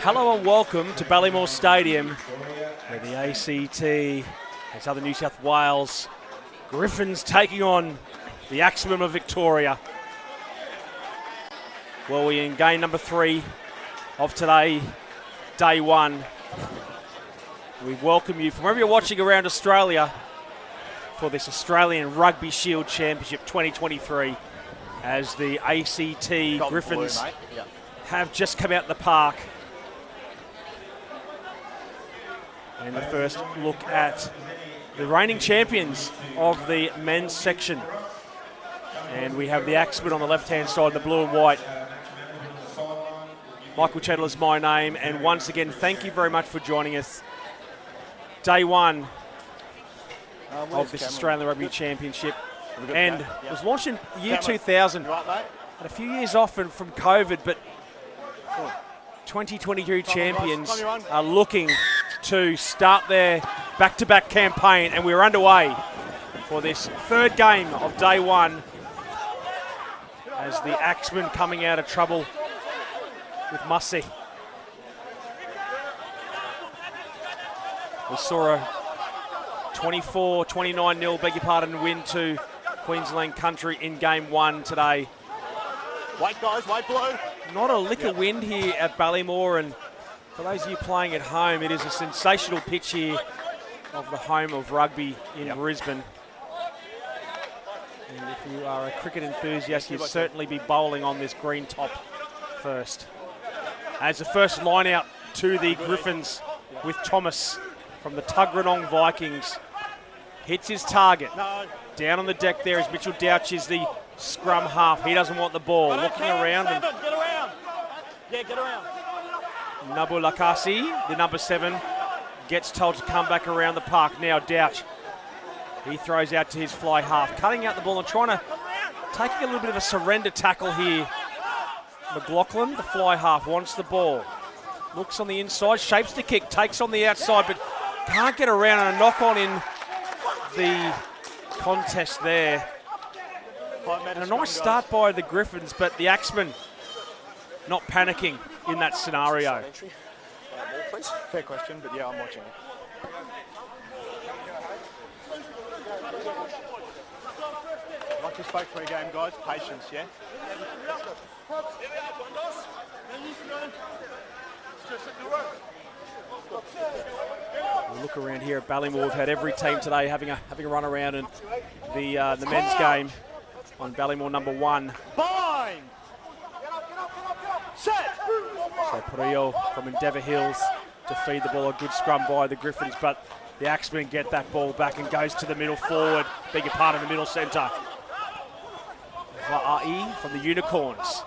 Hello and welcome to Ballymore Stadium, where the ACT and Southern New South Wales Griffins taking on the Axemen of Victoria. Well, we're in game number 3 of today, day 1. We welcome you from wherever you're watching around Australia for this Australian Rugby Shield Championship 2023, as the ACT Griffins have just come out the park. And the first look at the reigning champions of the men's section. And we have the Axemen on the left-hand side, the blue and white. Michael Chettle is my name, and once again, thank you very much for joining us. Day 1 of this Australian Rugby Championship, and it was launched in the year 2000. Had a few years off from COVID, but 2022 champions are looking to start their back-to-back campaign, and we're underway for this third game of day 1 as the Axemen coming out of trouble with Mussey. We saw a 29-0, win to Queensland Country in game 1 today. Wait guys, wait blue. Not a lick of wind here at Ballymore, and for those of you playing at home, it is a sensational pitch here of the home of rugby in Brisbane. And if you are a cricket enthusiast, you'd certainly be bowling on this green top first. As the first line out to the Griffins with Thomas from the Tuggeranong Vikings. Hits his target. Down on the deck there is Mitchell Douch, is the scrum half. He doesn't want the ball. Looking around. Get around. Yeah, get around. Nabu Lakasi, the number 7, gets told to come back around the park. Now Douch, he throws out to his fly half, cutting out the ball and trying to taking a little bit of a surrender tackle here. McLaughlin, the fly half, wants the ball. Looks on the inside, shapes the kick, takes on the outside, but can't get around, and a knock on in the contest there. And a nice start by the Griffins, but the Axemen not panicking in that scenario. Fair question, but yeah, I'm watching it. Like we spoke pre-game, guys, patience, yeah? We look around here at Ballymore. We've had every team today having a run around, and the men's game on Ballymore number 1. Bind! Set! So Perillo from Endeavour Hills to feed the ball. A good scrum by the Griffins, but the Axemen get that ball back and goes to the middle forward. Beg your pardon, the middle centre. Va'ai from the Unicorns.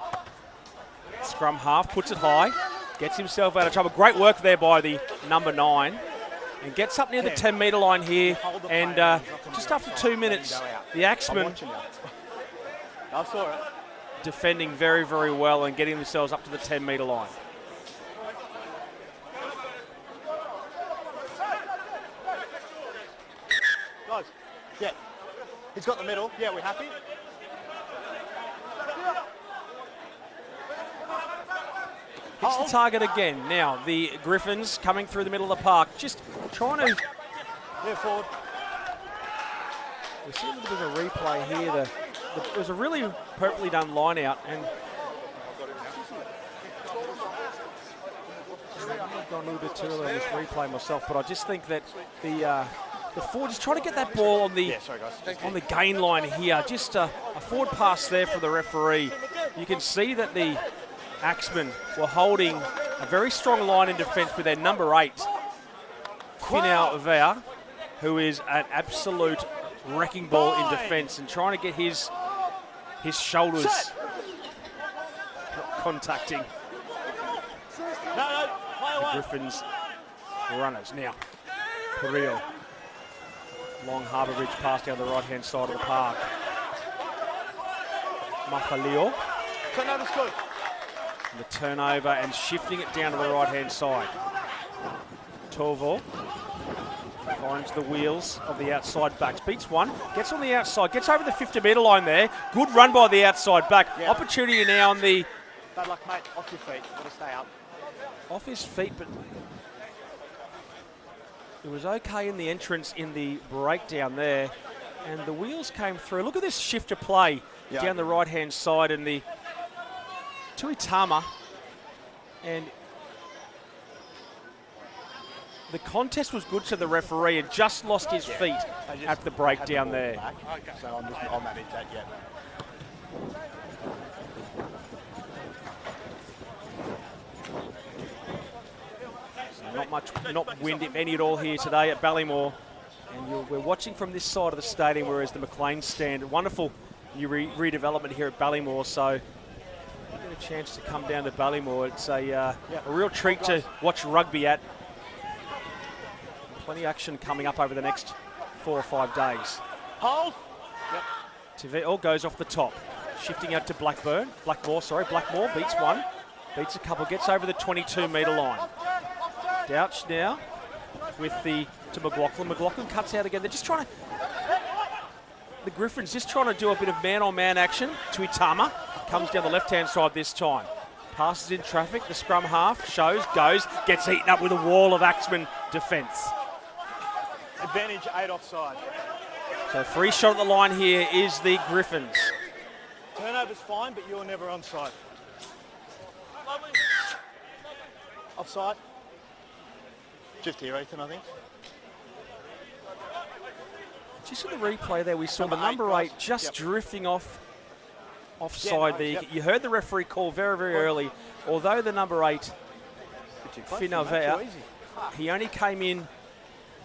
Scrum half, puts it high, gets himself out of trouble. Great work there by the number 9. And gets up near the 10-metre line here. And just after 2 minutes, the Axemen I saw it. Defending very, very well and getting themselves up to the 10-metre line. Guys, yeah. He's got the middle. Yeah, we're happy. Hits the target again. Now, the Griffins coming through the middle of the park, just trying to... Yeah, forward. We see a little bit of a replay here. It was a really perfectly done line out, and I've gone a little bit too early on this replay myself, but I just think that the forward is trying to get that ball on the gain line here. Just a forward pass there for the referee. You can see that the Axemen were holding a very strong line in defence with their number 8, Finau Avea, who is an absolute wrecking ball in defence, and trying to get his shoulders not contacting the Griffins runners. Now, Perillo, long Harbour Bridge pass down the right-hand side of the park. Mafalio. Turnover's good. The turnover and shifting it down to the right-hand side. Torvo finds the wheels of the outside backs. Beats one, gets on the outside, gets over the 50-metre line there. Good run by the outside back. Yeah. Opportunity now on the... Bad luck, mate. Off your feet. Got to stay up. off his feet, but it was okay in the entrance in the breakdown there. And the wheels came through. Look at this shift of play down the right-hand side and the Tuitama. And the contest was good to the referee and just lost his feet at the breakdown there. So I'll manage that, yeah. So not wind, if any at all, here today at Ballymore. And we're watching from this side of the stadium, whereas the McLean stand. Wonderful new redevelopment here at Ballymore. So you get a chance to come down to Ballymore. It's a real treat to watch rugby at. Plenty of action coming up over the next 4 or 5 days. Hold. Tavell goes off the top. Shifting out to Blackmore, beats one. Beats a couple, gets over the 22-metre line. Douch now to McLaughlin. McLaughlin cuts out again. They're just trying to... The Griffins just trying to do a bit of man-on-man action. Tuitama comes down the left-hand side this time. Passes in traffic. The scrum half goes, gets eaten up with a wall of Axemen defence. Advantage 8 offside. So free shot at the line here is the Griffins. Turnover's fine, but you're never onside. Offside. Just here, Ethan, I think. Just in the replay there, we saw the number 8 just drifting offside there. You heard the referee call very, very early. Although the number 8, Finavea, he only came in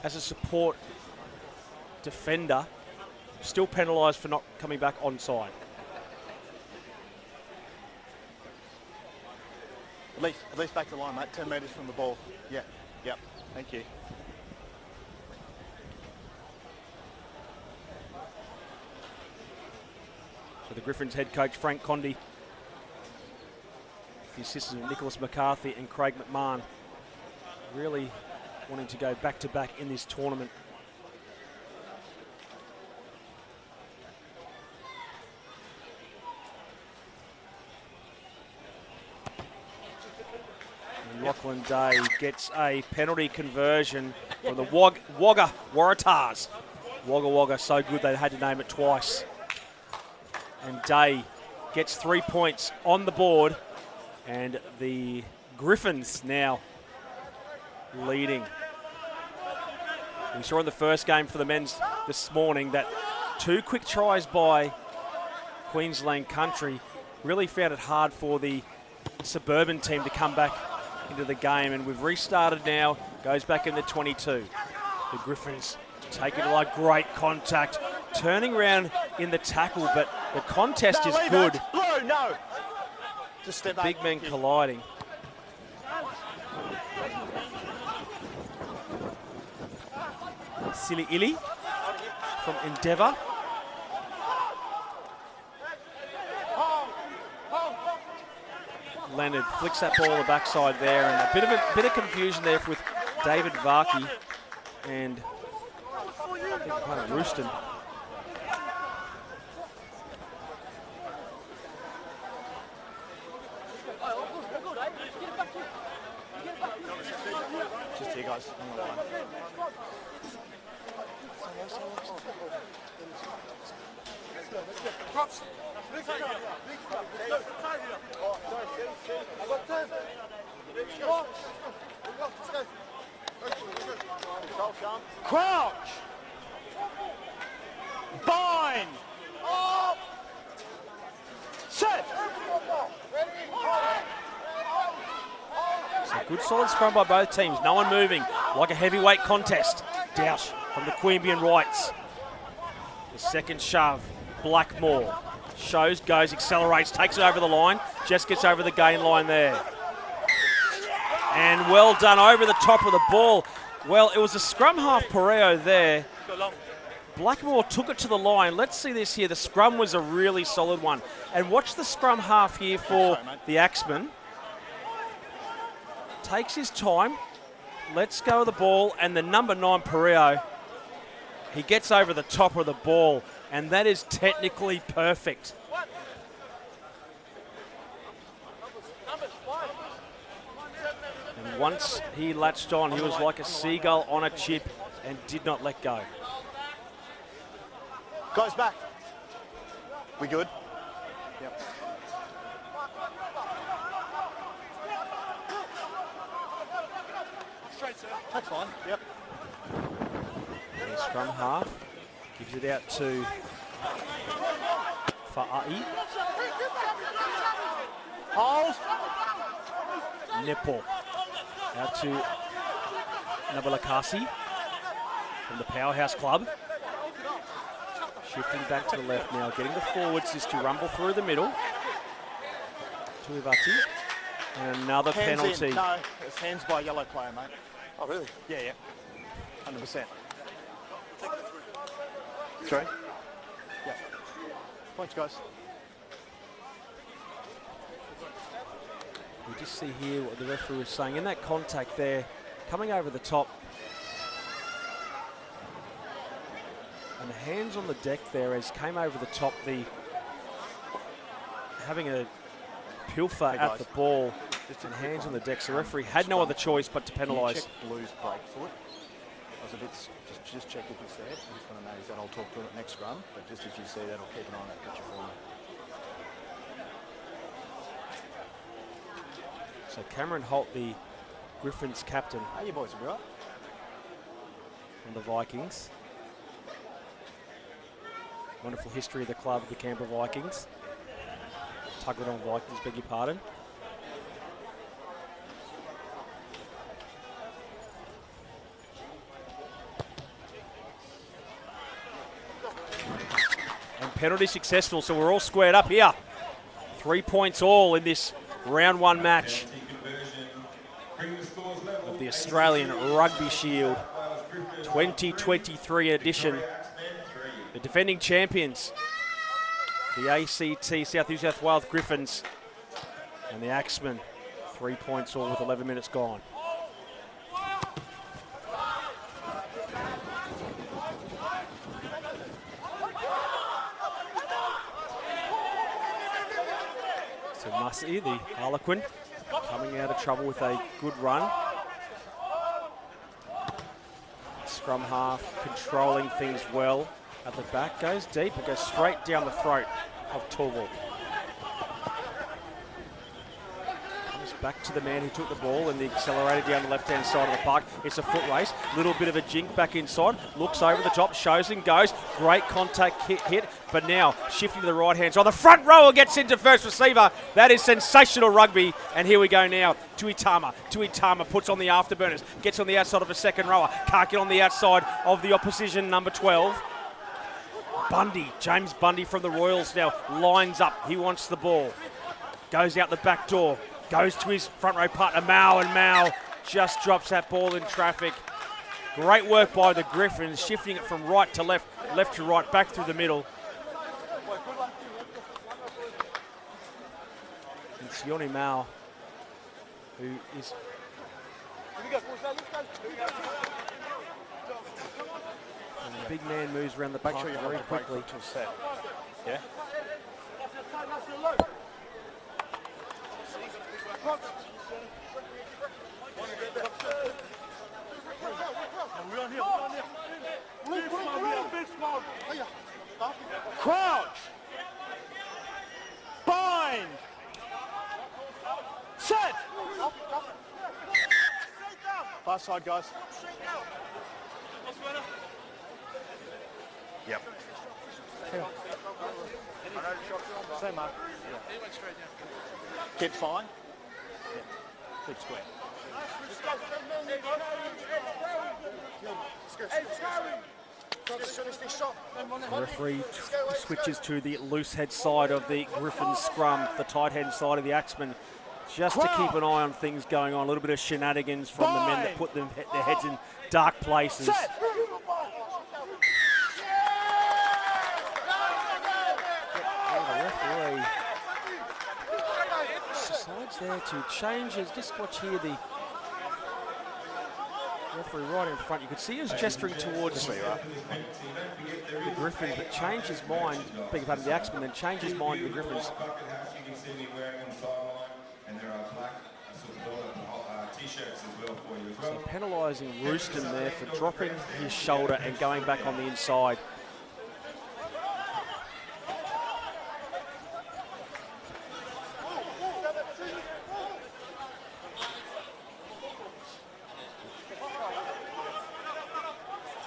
as a support defender, still penalised for not coming back onside. At least back to the line, mate. 10 metres from the ball. Yeah. Yep. Thank you. So the Griffins head coach Frank Condy, the assistant Nicholas McCarthy and Craig McMahon, really wanting to go back-to-back in this tournament. And Lachlan Day gets a penalty conversion from the Wagga Waratahs. Wagga so good they had to name it twice. And Day gets 3 points on the board, and the Griffins now leading. We saw in the first game for the men's this morning that 2 quick tries by Queensland Country really found it hard for the suburban team to come back into the game, and we've restarted now, goes back into 22. The Griffins taking a lot, great contact, turning around in the tackle, but the contest is good. No. Just step back. Big men colliding. Silly Illy from Endeavour. Leonard flicks that ball on the backside there, and a bit of confusion there with David Varkey and Rooston. Just here, guys. Crouch! Bind! Set! So good solid scrum by both teams. No one moving, like a heavyweight contest. Doush from the Queanbeyan Whites. The second shove, Blackmore. Goes, accelerates, takes it over the line. Just gets over the gain line there. And well done over the top of the ball. Well, it was a scrum half Pareo there. Blackmore took it to the line. Let's see this here. The scrum was a really solid one. And watch the scrum half here for the Axemen. Takes his time, lets go of the ball, and the number 9 Pareo, he gets over the top of the ball, and that is technically perfect. Once he latched on, he was like a seagull on a chip and did not let go. Guys, back. We good? Yep. That's fine. Yep. And scrum half gives it out to Fa'ai. Hold. Nepal out to Nabalakasi from the Powerhouse Club. Shifting back to the left now, getting the forwards is to rumble through the middle. To Ivati. And another Hands penalty. in. No, it's hands by a yellow player, mate. Oh, really? Yeah, yeah. 100%. 3? Yeah. Points, guys. We just see here what the referee was saying. In that contact there, coming over the top. And the hands on the deck there as came over the top, having a pilfer at the ball and hands on the deck. So the referee had no other choice but to penalise. Check Blue's break foot. I was a bit, just check if it's there. I just want to know that. I'll talk to it next scrum, but just if you see that, I'll keep an eye on that picture for you. So Cameron Holt, the Griffins captain. How you boys, bro? On the Vikings. Wonderful history of the club, the Canberra Vikings. Tuggeranong Vikings, beg your pardon. And penalty successful, so we're all squared up here. 3 points all in this round 1 match of the Australian Rugby Shield 2023 edition. The defending champions, the ACT South New South Wales Griffins, and the Axemen. 3 points all with 11 minutes gone. So Mussy, the Harlequin, coming out of trouble with a good run. Scrum half controlling things well. At the back, goes deep, and goes straight down the throat of Torvald. Comes back to the man who took the ball and the accelerated down the left-hand side of the park. It's a foot race, little bit of a jink back inside, looks over the top, shows and goes. Great contact hit, but now shifting to the right-hand side. The front rower gets into first receiver. That is sensational rugby, and here we go now. Tuitama puts on the afterburners, gets on the outside of a second rower, can't get on the outside of the opposition, number 12. Bundy, James Bundy from the Royals now lines up. He wants the ball. Goes out the back door. Goes to his front row partner, Mao, and Mao just drops that ball in traffic. Great work by the Griffins, shifting it from right to left, left to right, back through the middle. And Sione Mao, who is... And the big man moves around the back Make sure you very have the break quickly. foot till set. Yeah? Crouch! Bind! Set! Far side, guys. Yep. Same mark. Get fine. Yeah. Keep square. The referee switches to the loose head side of the Griffins scrum, the tight head side of the Axemen, just to keep an eye on things going on. A little bit of shenanigans from the men that put their heads in dark places. Set. The referee decides there to change his, just watch here the referee right in front. You could see he was gesturing towards the Griffins, but changed his mind, beg your pardon, the Axemen, then changed his mind to the Griffins. So penalising Rooston there for dropping his shoulder and going back on the inside.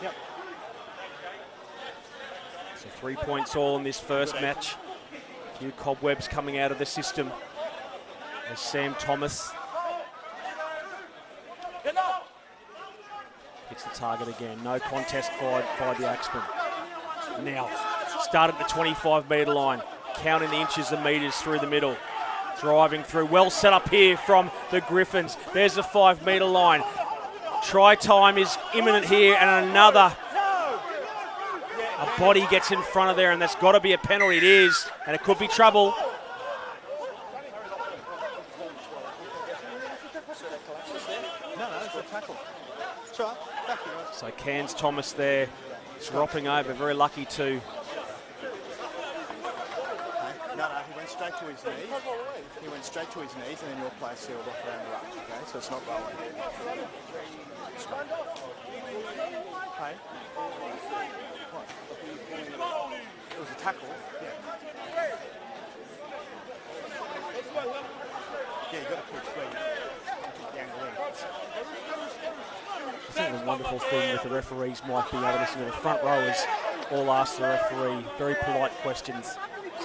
Yep. So 3 points all in this first match. A few cobwebs coming out of the system as Sam Thomas hits the target again. No contest by the Axemen. Now, started at the 25-metre line, counting the inches and metres through the middle. Driving through, well set up here from the Griffins. There's the 5-metre line. Try time is imminent here, and another. A body gets in front of there, and that's got to be a penalty. It is, and it could be trouble. No, it's a tackle. So Cairns Thomas there, dropping over, very lucky too. No, he went straight to his knees. He went straight to his knees, and then your player sealed off around the ruck. Okay, so it's not rolling. Hey. What? It was a tackle. Yeah. Yeah, you got to put the angle in. I think the wonderful thing with the referees might be able to listen to the front rowers all ask the referee very polite questions.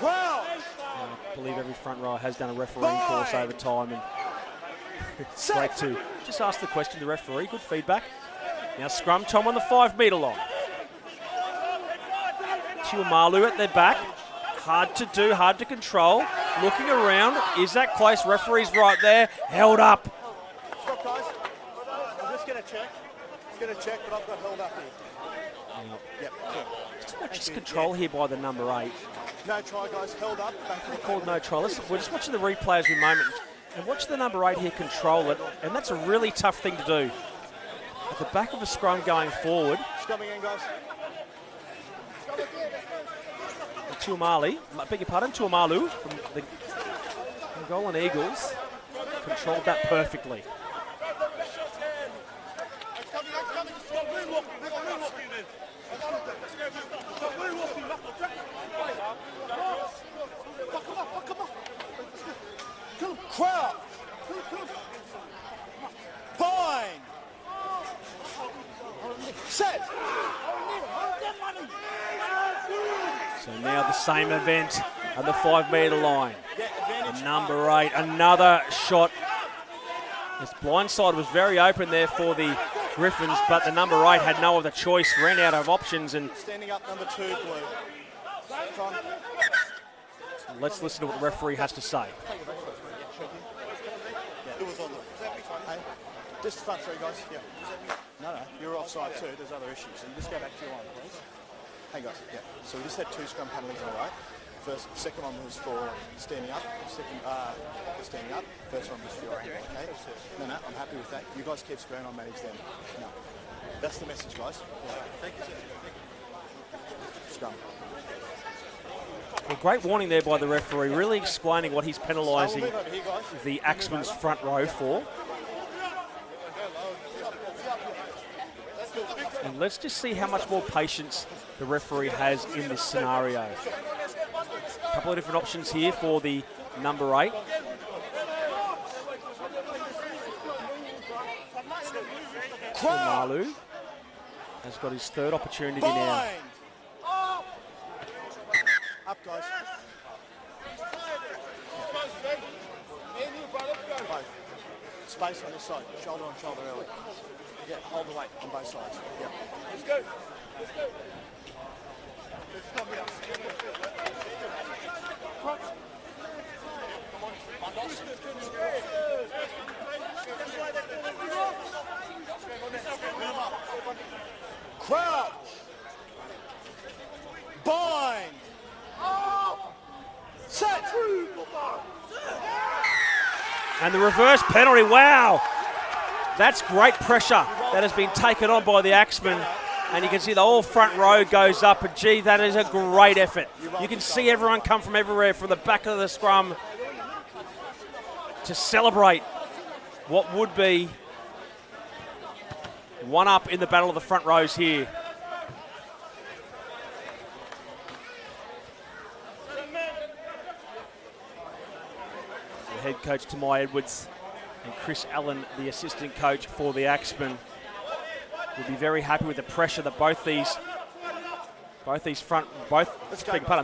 I believe every front rower has done a refereeing course over time, and it's great to just ask the question to the referee. Good feedback. Now scrum time on the 5-metre line. Tuamalu at their back. Hard to do, hard to control. Looking around. Is that close? Referee's right there. Held up. Stop, guys. I'm just going to check. It's going to check, but I've got held up here. Yep, cool. Just watch this control here by the number 8. No try, guys. Held up. Back to the called no try. Listen, we're just watching the replay every moment. And watch the number 8 here control it. And that's a really tough thing to do. At the back of a scrum going forward. Scrumming in, guys. Tuamalu, I beg your pardon, Tuamalu from the Angolan Eagles controlled that perfectly. Crowd. Fine. Set. So now the same event at the 5-metre line. The number 8, another shot. This blindside was very open there for the Griffins, but the number 8 had no other choice, ran out of options. And standing up, number 2, blue. Let's listen to what the referee has to say. It was on the. Hey, just front 3, guys. Yeah. No, you're offside too. There's other issues. So you just go back to your line, please. Hey guys, yeah. So we just had 2 scrum penalties, all right. Second one was for standing up. Standing up. First one was for your ankle, okay? No, I'm happy with that. You guys keep squaring, I'll manage them. No. That's the message, guys. Yeah. Thank you, sir. Scrum. Well, great warning there by the referee, really explaining what he's penalising the Axemen's front row for. And let's just see how much more patience the referee has in this scenario. A couple of different options here for the number 8. Tuamalu has got his 3rd opportunity now. Up, guys. Space on this side. Shoulder on shoulder early. Yeah, hold the weight on both sides. Yeah. Let's go. Let's go. Crouch. Bind. Set. And the reverse penalty, wow. That's great pressure that has been taken on by the Axemen. And you can see the whole front row goes up. And gee, that is a great effort. You can see everyone come from everywhere, from the back of the scrum to celebrate what would be one up in the battle of the front rows here. The head coach Tamai Edwards and Chris Allen, the assistant coach for the Axemen, will be very happy with the pressure that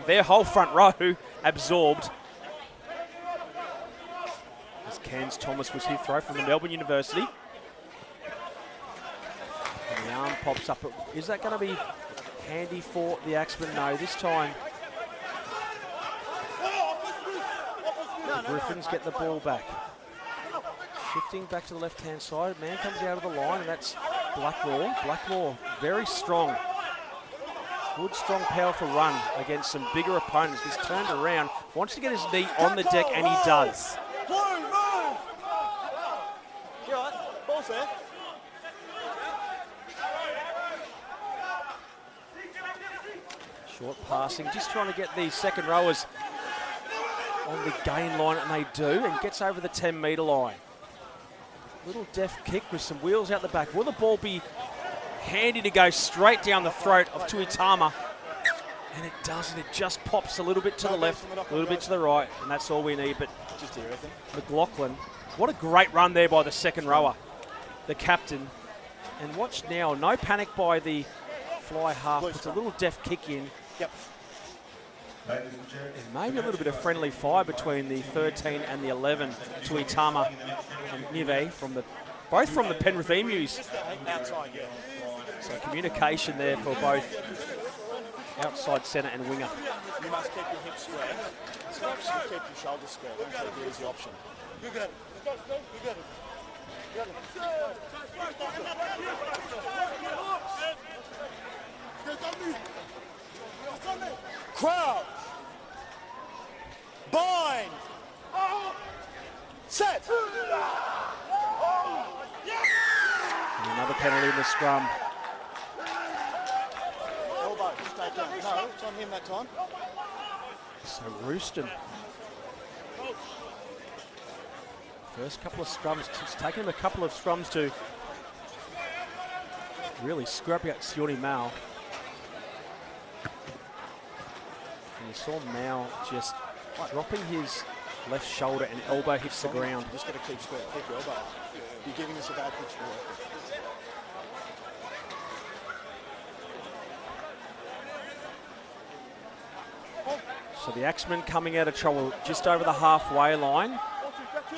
their whole front row absorbed. As Cairns Thomas was his throw from the Melbourne University. And the arm pops up. Is that going to be handy for the Axemen? No, this time the Griffins get the ball back. Shifting back to the left-hand side. Man comes out of the line, and that's Blackmore. Blackmore, very strong. Good, strong, powerful run against some bigger opponents. He's turned around, wants to get his knee on the deck, and he does. You all right? Ball's there. Short passing, just trying to get these second rowers on the gain line, and they do, and gets over the 10-metre line. Little deft kick with some wheels out the back. Will the ball be handy to go straight down the throat of Tuitama? And it doesn't. It just pops a little bit to the left, a little bit to the right, and that's all we need. But just here, I think. McLaughlin, what a great run there by the second rower, the captain. And watch now, no panic by the fly half. Puts a little deft kick in. Yep. And maybe a little bit of friendly fire between the 13 and the 11, Tuitama and Nive, both from the Penrith Emus. Outside, yeah. So communication there for both outside centre and winger. You must keep your hips square. Keep your shoulders square. Don't take the easy option. You got it. You got it. Crowd. Bind. Set. And another penalty in the scrum. Elbow. Stay down. No, it's on him that time. So Rooston. First couple of scrums. It's taken him a couple of scrums to really scrap out Sione Mao. And you saw Mao just dropping his left shoulder and elbow hits the ground. You just got to keep square. Keep your elbow. You're giving us a bad pitch to work with. So the Axemen coming out of trouble just over the halfway line.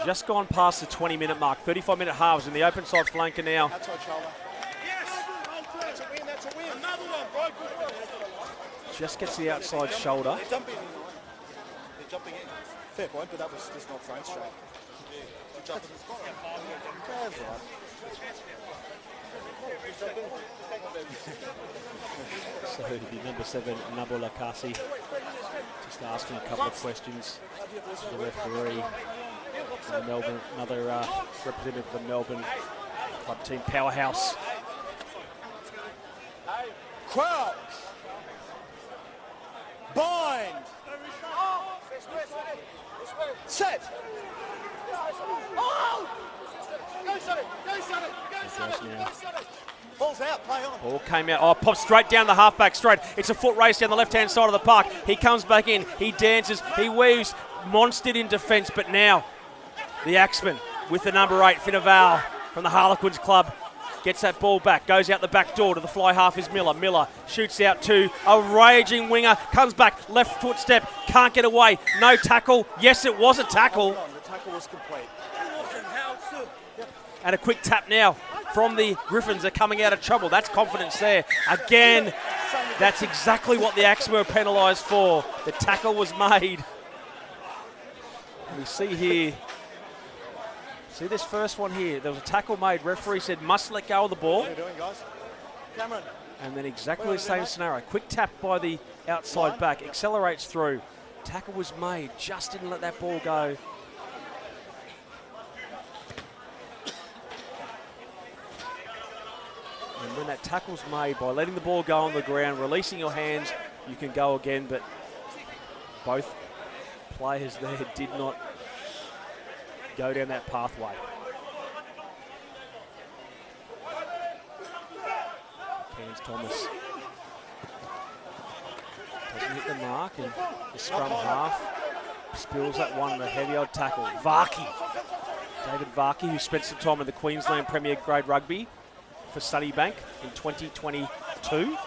Just gone past the 20-minute mark. 35-minute halves in the open side flanker now. Outside shoulder. Yes! That's a win, that's a win. Another one, bro. Just gets the outside shoulder. They're jumping in. They're jumping in. Fair point, but that was just not thrown straight. That's right. So the number 7, Nabo Lakasi, just asking a couple of questions to the referee. From Melbourne, another representative of the Melbourne club team powerhouse. Crowd. Bind. Set. Ball's out, play on. Ball came out, pops straight down the halfback straight. It's a foot race down the left-hand side of the park. He comes back in, he dances, he weaves, monstered in defence, but now the Axemen with the number 8, Finaval from the Harlequins club. Gets that ball back, goes out the back door to the fly half is Miller. Miller shoots out to a raging winger, comes back, left foot step, can't get away, no tackle. Yes, it was a tackle. The tackle was complete. And a quick tap now from the Griffins. Are coming out of trouble. That's confidence there. Again, that's exactly what the Axemen were penalised for. The tackle was made. And we see here, see this first one here. There was a tackle made. Referee said must let go of the ball. What are you doing, guys? Cameron. And then exactly the same scenario. Quick tap by the outside back. Accelerates through. Tackle was made. Just didn't let that ball go. And when that tackle's made, by letting the ball go on the ground, releasing your hands, you can go again. But both players there did not go down that pathway. Cairns Thomas doesn't hit the mark, and the scrum half spills that one, the heavy old tackle. Varkey, David Varkey, who spent some time in the Queensland Premier Grade Rugby for Sunnybank in 2022.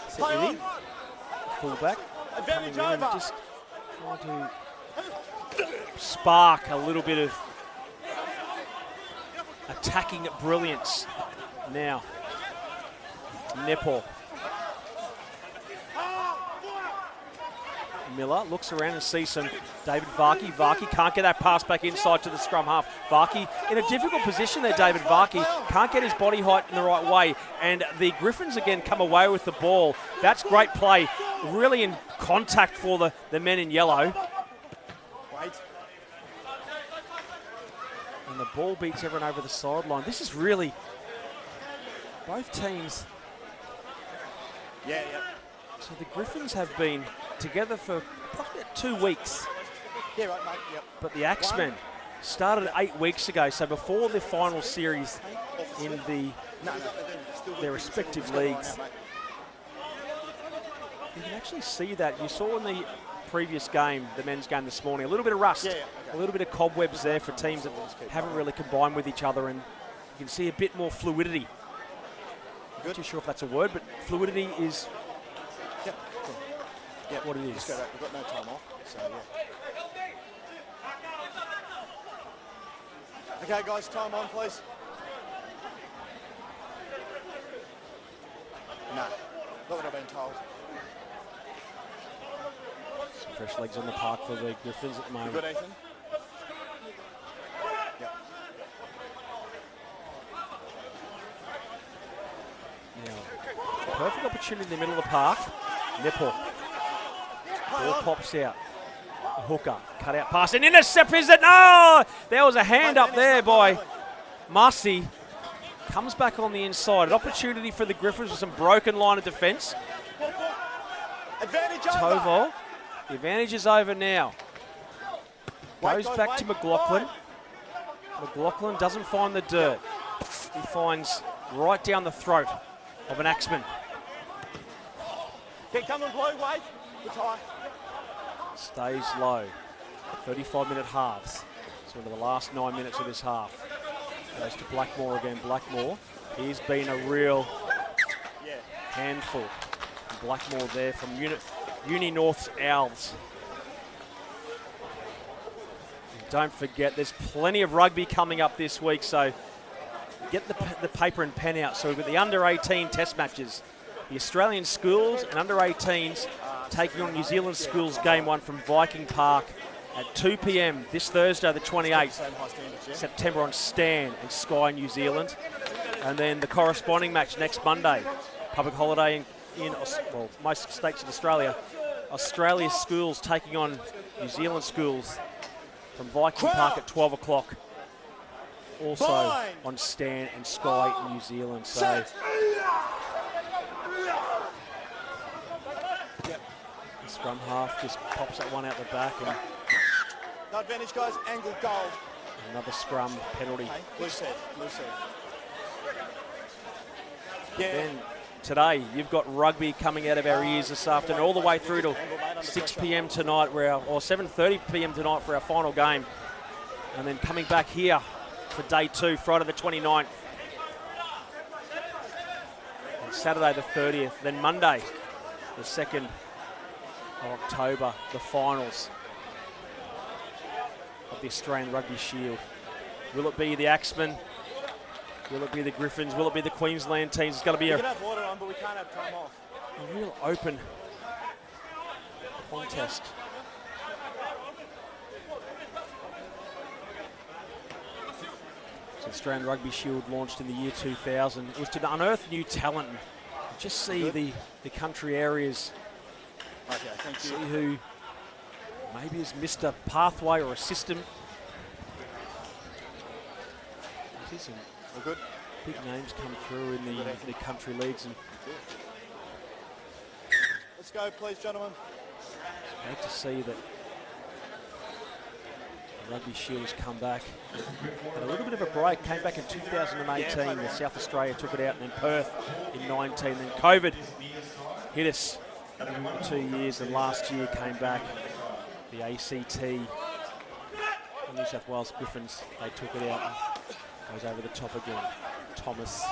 Set fullback, coming in and just trying to spark a little bit of attacking brilliance. Now, Nepal. Miller looks around and sees some David Varkey. Varkey can't get that pass back inside to the scrum half. Varkey in a difficult position there, David Varkey. Can't get his body height in the right way. And the Griffins again come away with the ball. That's great play. Really in contact for the men in yellow. Wait. And the ball beats everyone over the sideline. This is really both teams. Yeah. So the Griffins have been together for approximately 2 weeks. Yeah, right, mate. Yep. But the Axemen started 8 weeks ago, so before the final series in their respective leagues. You can actually see that. You saw in the previous game, the men's game this morning, a little bit of rust, a little bit of cobwebs there for teams that haven't really combined with each other, and you can see a bit more fluidity. Not too sure if that's a word, but fluidity is what it is. Just go back. We've got no time off, so yeah. Okay, guys, time on, please. No, not what I've been told. Some fresh legs on the park for the Griffins at the moment. You good, Ethan? Yep. Now, perfect opportunity in the middle of the park. Nipple. Ball pops out. Hooker, cut out pass, and intercept, is it? No! There was a hand up there by Marcy. Comes back on the inside. An opportunity for the Griffins with some broken line of defence. Advantage Tovo. The advantage is over now. Goes back to McLaughlin. McLaughlin doesn't find the dirt. He finds right down the throat of an Axeman. Get coming, Blue, wait. Good time. Stays low. 35-minute halves. So into the last 9 minutes of this half. Goes to Blackmore again. Blackmore, he's been a real handful. Blackmore there from Uni North's Owls. And don't forget, there's plenty of rugby coming up this week, so get the paper and pen out. So we've got the under-18 test matches. The Australian schools and under-18s taking on New Zealand schools game 1 from Viking Park at 2 p.m. this Thursday, the 28th September on Stan and Sky New Zealand. And then the corresponding match next Monday, public holiday in most states in Australia. Australia schools taking on New Zealand schools from Viking Park at 12 o'clock. Also on Stan and Sky New Zealand. So the scrum half just pops that one out the back, and no advantage, guys. Angle goal. Another scrum penalty. Okay. Loose head. Yeah. Then today you've got rugby coming out of our ears this afternoon, all the way through to 6 p.m. tonight, or 7:30 p.m. tonight for our final game, and then coming back here for day 2, Friday the 29th, and Saturday the 30th, then Monday the 2nd of October, the finals of the Australian Rugby Shield. Will it be the Axemen? Will it be the Griffins? Will it be the Queensland teams? It's going to be we can have water on, but we can't have time off. A real open contest. So Australian Rugby Shield launched in the year 2000. It was to unearth new talent and just see the country areas. Okay, thank you. See who maybe has missed a pathway or a system. Some good. Big names come through in the country leagues. And let's go, please, gentlemen. great to see that Rugby Shield's come back. Had a little bit of a break, came back in 2018. The South Australia took it out, and then Perth in 19. Then COVID hit us for 2 years, and last year came back. The ACT, the New South Wales Griffins, they took it out and goes over the top again. Thomas.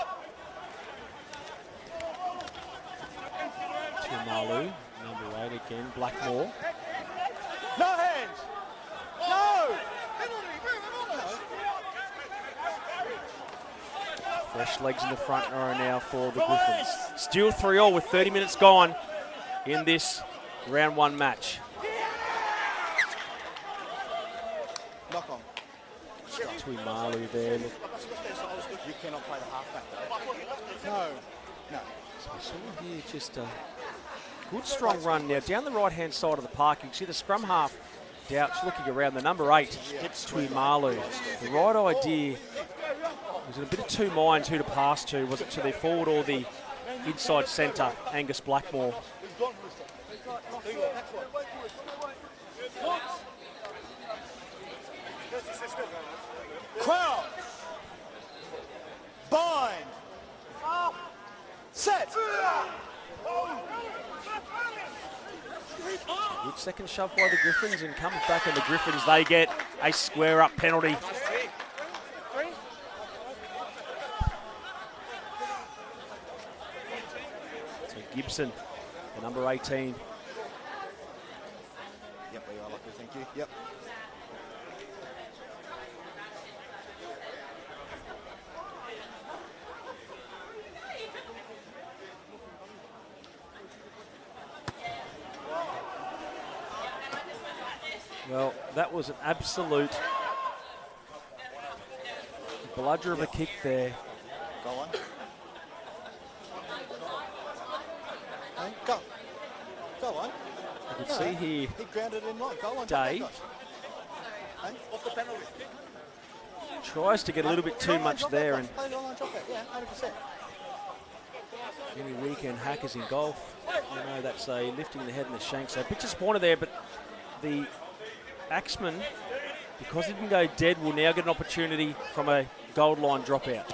Tuimalu, number 8 again. Blackmore. No hands! No! Fresh legs in the front row now for the Griffins. Still 3-3 with 30 minutes gone in this round 1 match. Knock on. Tuimalu there. Look, You cannot play the halfback though. No. No. so we saw here just a good strong run now down the right-hand side of the park. You can see the scrum half, Douch, looking around. The number 8, Tuimalu. The right idea was in a bit of two minds who to pass to. Was it to the forward or the inside centre, Angus Blackmore? Crowd. Bind. Set. Good second shove by the Griffins, and comes back, and the Griffins, they get a square up penalty. So Gibson, the number 18. Yep, we are lucky, thank you. Yep. Well, that was an absolute bludger of a kick there. Go on. Hey, go. Go on. You can see here, He grounded in right. Go on. Day. Hey? Off the penalty. tries to get a little bit too much there, and Play the line, drop it. Yeah, 100%. any weekend hackers in golf, you know that's a lifting the head and the shank. So a bit disappointed there, but the Axemen, because he didn't go dead, will now get an opportunity from a gold line dropout.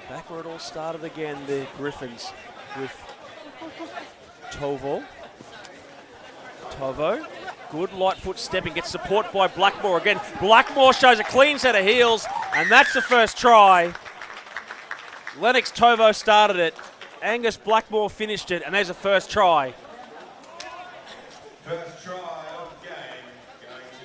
Back where it all started again, the Griffins with Tovo. Good light foot stepping, gets support by Blackmore again. Blackmore shows a clean set of heels, and that's the first try. Lennox Tovo started it. Angus Blackmore finished it, and there's a first try. First try of the game.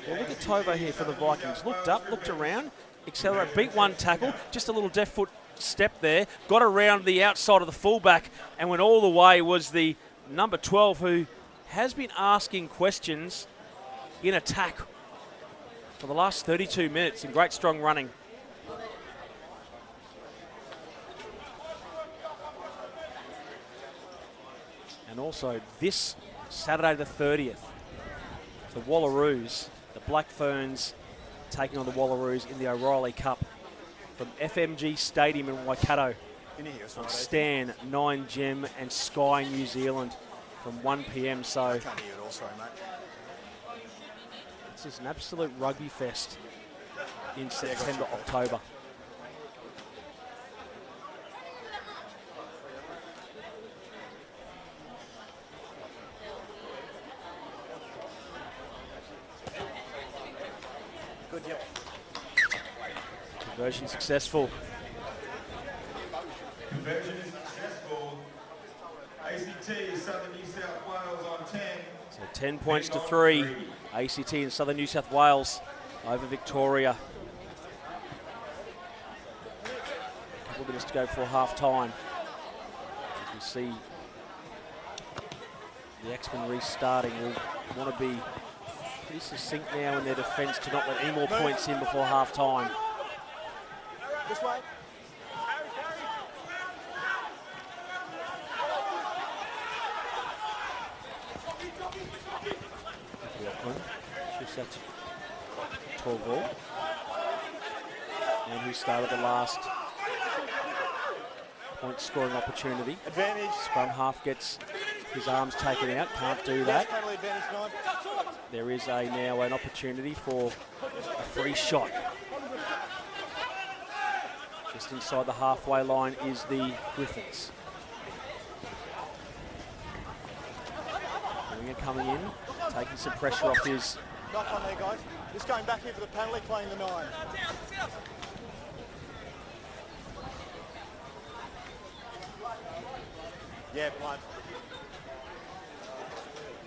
Well, look at Tovo here for the Vikings. Looked up, looked around, accelerate, beat one tackle, just a little deft foot step there, got around the outside of the fullback, and went all the way. Was the number 12 who has been asking questions in attack for the last 32 minutes in great strong running. And also this Saturday the 30th, the Wallaroos, the Black Ferns taking on the Wallaroos in the O'Reilly Cup from FMG Stadium in Waikato. On Stan, 9 Gem and Sky New Zealand from 1 p.m. So I can't hear it all, sorry, mate. this is an absolute rugby fest in September, October. Good, yep. Conversion successful. Conversion is successful. ACT Southern New South Wales on 10. So 10 points to 3. ACT and Southern New South Wales over Victoria. A couple of minutes to go before half time. As we see the Axemen restarting, will want to be pretty succinct now in their defence to not let any more points in before half time. This way. Shifts out to Torval. And who started the last point scoring opportunity. Advantage. Scrum half gets his arms taken out, can't do that. Penalty advantage, 9. there is now an opportunity for a free shot. Just inside the halfway line is the Griffins. Winger coming in, taking some pressure off his... Knock on there, guys. Just going back here for the penalty, playing the 9. Yeah, blind.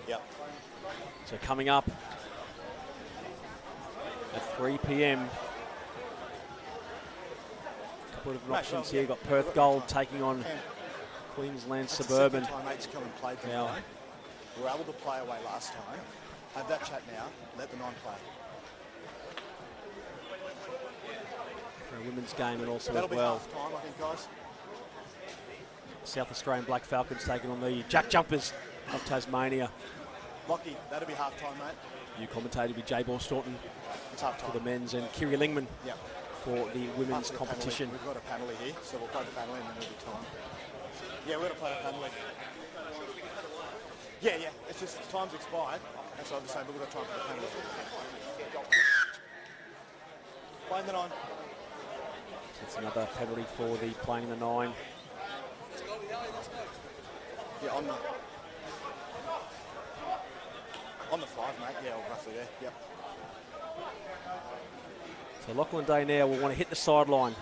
Yep. So coming up at 3 p.m. Couple of options here. Got Perth Gold taking on Queensland Suburban. Time mate's come and played the Now, 9. We were able to play away last time. Have that chat now. Let the 9 play. for a women's game and also That'll as well. be half time, I think, guys. South Australian Black Falcons taking on the Jack Jumpers of Tasmania. Lockie, that'll be half time, mate. New commentator will be Jay Ball Staunton It's half for time. the men's and Kiri Lingman Yep. for the women's After the competition. penalty, we've got a penalty here, so we'll play the penalty and then it'll be time. Yeah, we're going to play the penalty. Yeah, it's just time's expired. That's what I'm saying, but we've got time for the penalty. Playing the 9. It's another penalty for the playing the 9. Yeah, on the 5, mate. Yeah, roughly there. Yep. So Lachlan Day now will want to hit the sideline.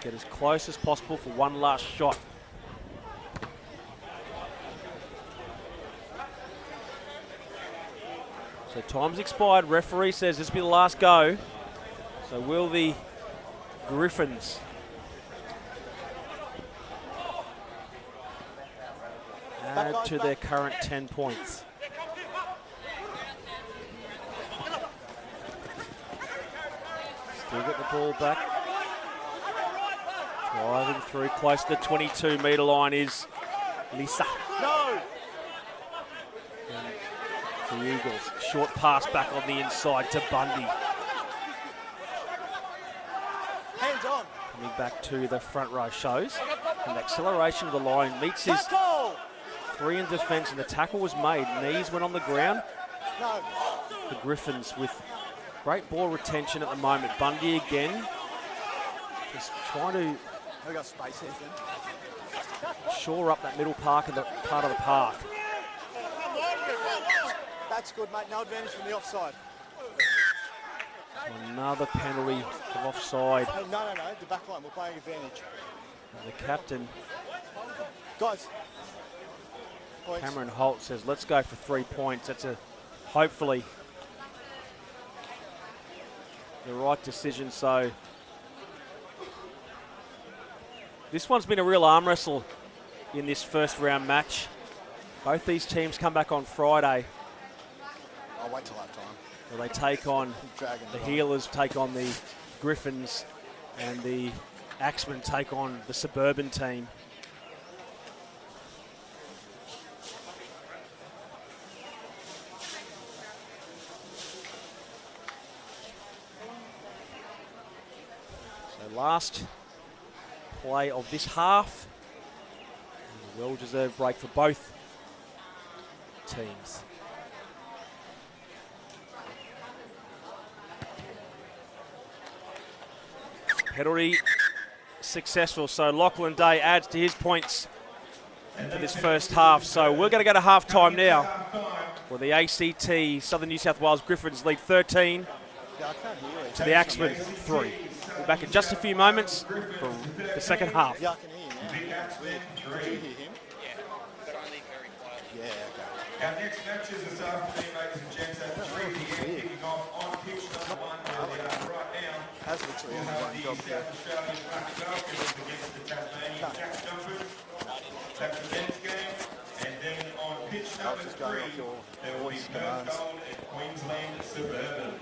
Get as close as possible for one last shot. So time's expired. Referee says this will be the last go. So will the Griffins add to their current 10 points? Still get the ball back. Driving through close to the 22-metre line is Lisa. No! The Eagles. Short pass back on the inside to Bundy. Hands on. Coming back to the front row shows an acceleration of the line. Meets his Tackle! 3 in defence and the tackle was made. Knees went on the ground. No. The Griffins with great ball retention at the moment. Bundy again. Just trying to We got space here, Tim. shore up that middle part of the path. That's good, mate. No advantage from the offside. Another penalty of offside. Hey, no. The back line. We're playing advantage. And the captain, Guys. Points. Cameron Holt, says, let's go for 3 points. That's hopefully the right decision. So this one's been a real arm wrestle in this first round match. Both these teams come back on Friday. I'll wait till half time. Where they take on Dragon the on. Healers, take on the Griffins, and the Axemen take on the Suburban team. So last play of this half. And a well-deserved break for both teams. Penalty successful, so Lachlan Day adds to his points for this first half. So we're going to go to half time now, where the ACT Southern New South Wales Griffins lead 13 Yeah, I can't hear it. to the Axemen 3. We're back in just a few moments for the second half. Yeah, I can hear you now. It's weird. Did you hear him? Yeah, but only very quiet. Yeah, okay. Our next matches this afternoon, ladies and gents, at 3 p.m. kicking off on pitch number 1 where we are right now. Has literally We'll only have one the job South there. Australian Black Falcons against the Tasmanian Jack Jumpers. That's the men's game. And then on pitch number just going 3, off your there will be voice Perth commands. Gold and Queensland Suburban.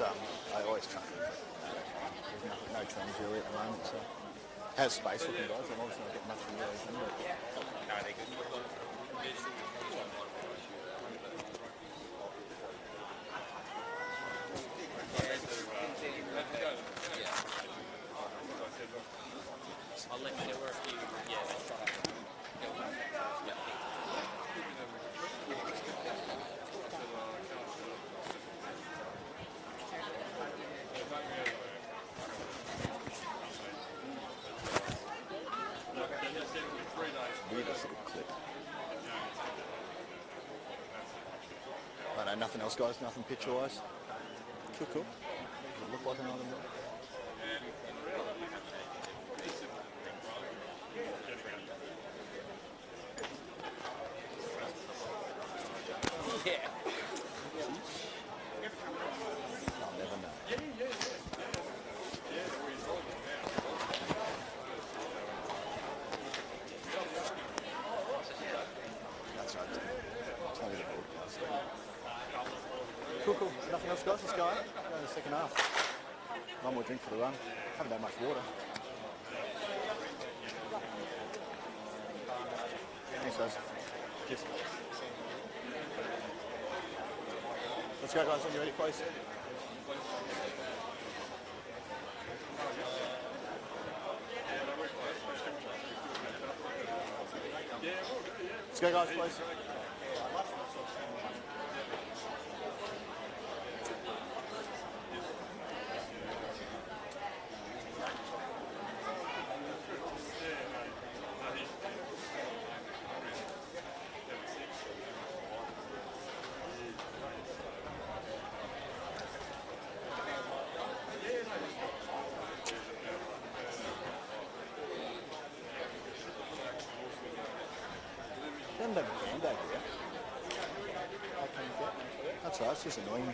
I always train. There's no trends really at the moment, so. Has space looking guys, I'm obviously not getting much from you. No, they're good. I'll let you know where a few, let's try that. I know, nothing else guys, nothing picture-wise. Cool. Does it look like an item? Yeah. I'll never know. That's right. It's not even a broadcast. Cool. Nothing else guys, let's go on. Go in the second half. One more drink for the run. Haven't had much water. Thanks guys. Cheers. Let's go guys, when you're ready please. Let's go guys please. Don't have a band over here. That's right, it's just annoying me.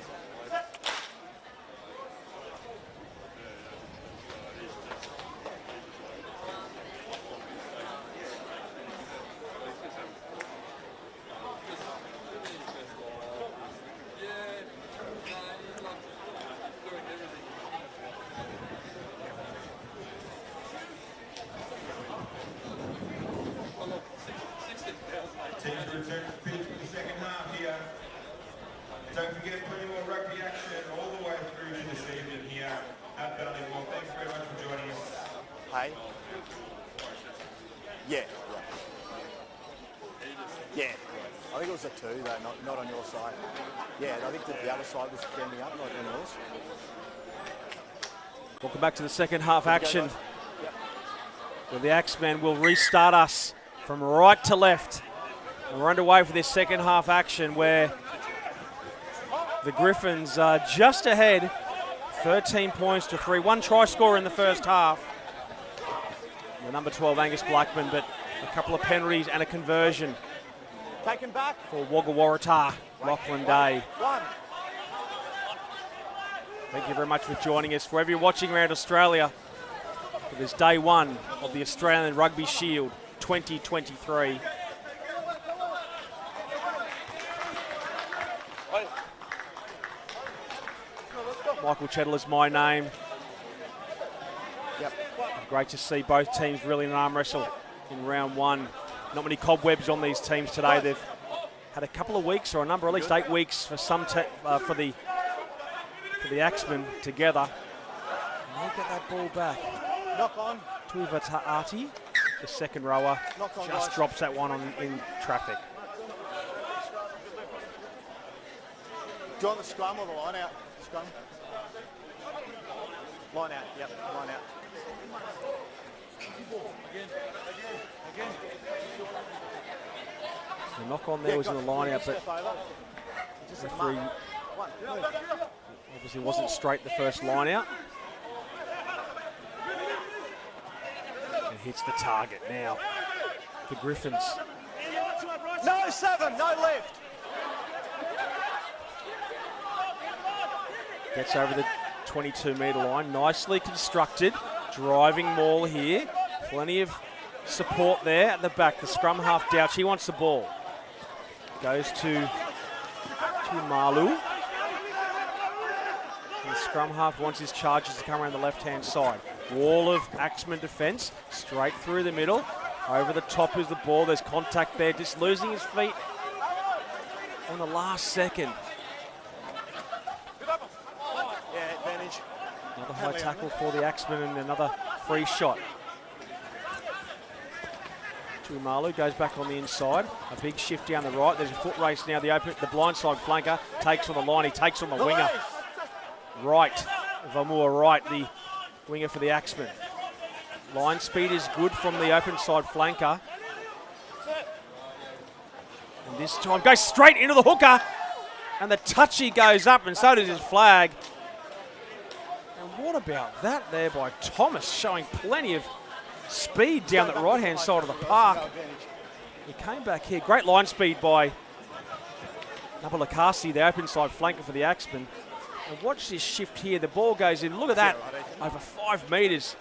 Teams return to pitch for the second half here. Don't forget, plenty more rugby action all the way through to this evening here at Ballymore. Thanks very much for joining us. Hey? Yeah. I think it was a 2 though, not on your side. Yeah, I think the other side was standing up, not on yours. Welcome back to the second half action, Yep. where the Axemen will restart us from right to left. And we're underway for this second half action where the Griffins are just ahead, 13 points to 3. One try scorer in the first half. The number 12, Angus Blackman, but a couple of penalties and a conversion Taken back. for Wagga Waratah, Lachlan Day. 1. Thank you very much for joining us. Wherever you're watching around Australia, it is day one of the Australian Rugby Shield 2023. Michael Chettle is my name. Yep. Great to see both teams really in an arm wrestle in round one. Not many cobwebs on these teams today. They've had a couple of weeks, or a number, at least 8 weeks for some for the Axemen together. And they get that ball back. Knock on. Tuiva Ta'ati, the second rower, Knock on, just guys. drops that one in traffic. Do you want the scrum or the line out? Scrum. Line out, yep, line out. Again. The knock on there was in the line out, but Just the a referee mark. One. obviously wasn't straight the first line out. And hits the target now. The Griffins. No 7, no left. Gets over the 22-metre line. Nicely constructed. Driving maul here. Plenty of support there at the back. The scrum half Douch. He wants the ball. Goes to Malu. The scrum half wants his charges to come around the left-hand side. Wall of Axemen defence, straight through the middle. Over the top is the ball. There's contact there, just losing his feet on the last second. Yeah, advantage. Another high tackle for the Axemen and another free shot. Tuimalu goes back on the inside. A big shift down the right. There's a foot race now. The blindside flanker takes on the line. He takes on the winger. Right. Vamua right, the winger for the Axemen. Line speed is good from the open side flanker. And this time goes straight into the hooker. And the touchy goes up, and so does his flag. And what about that there by Thomas, showing plenty of speed down the right-hand side of the park. He came back here. Great line speed by Nabalakasi, the open side flanker for the Axemen. And watch this shift here. The ball goes in. Look at that. Over 5 metres.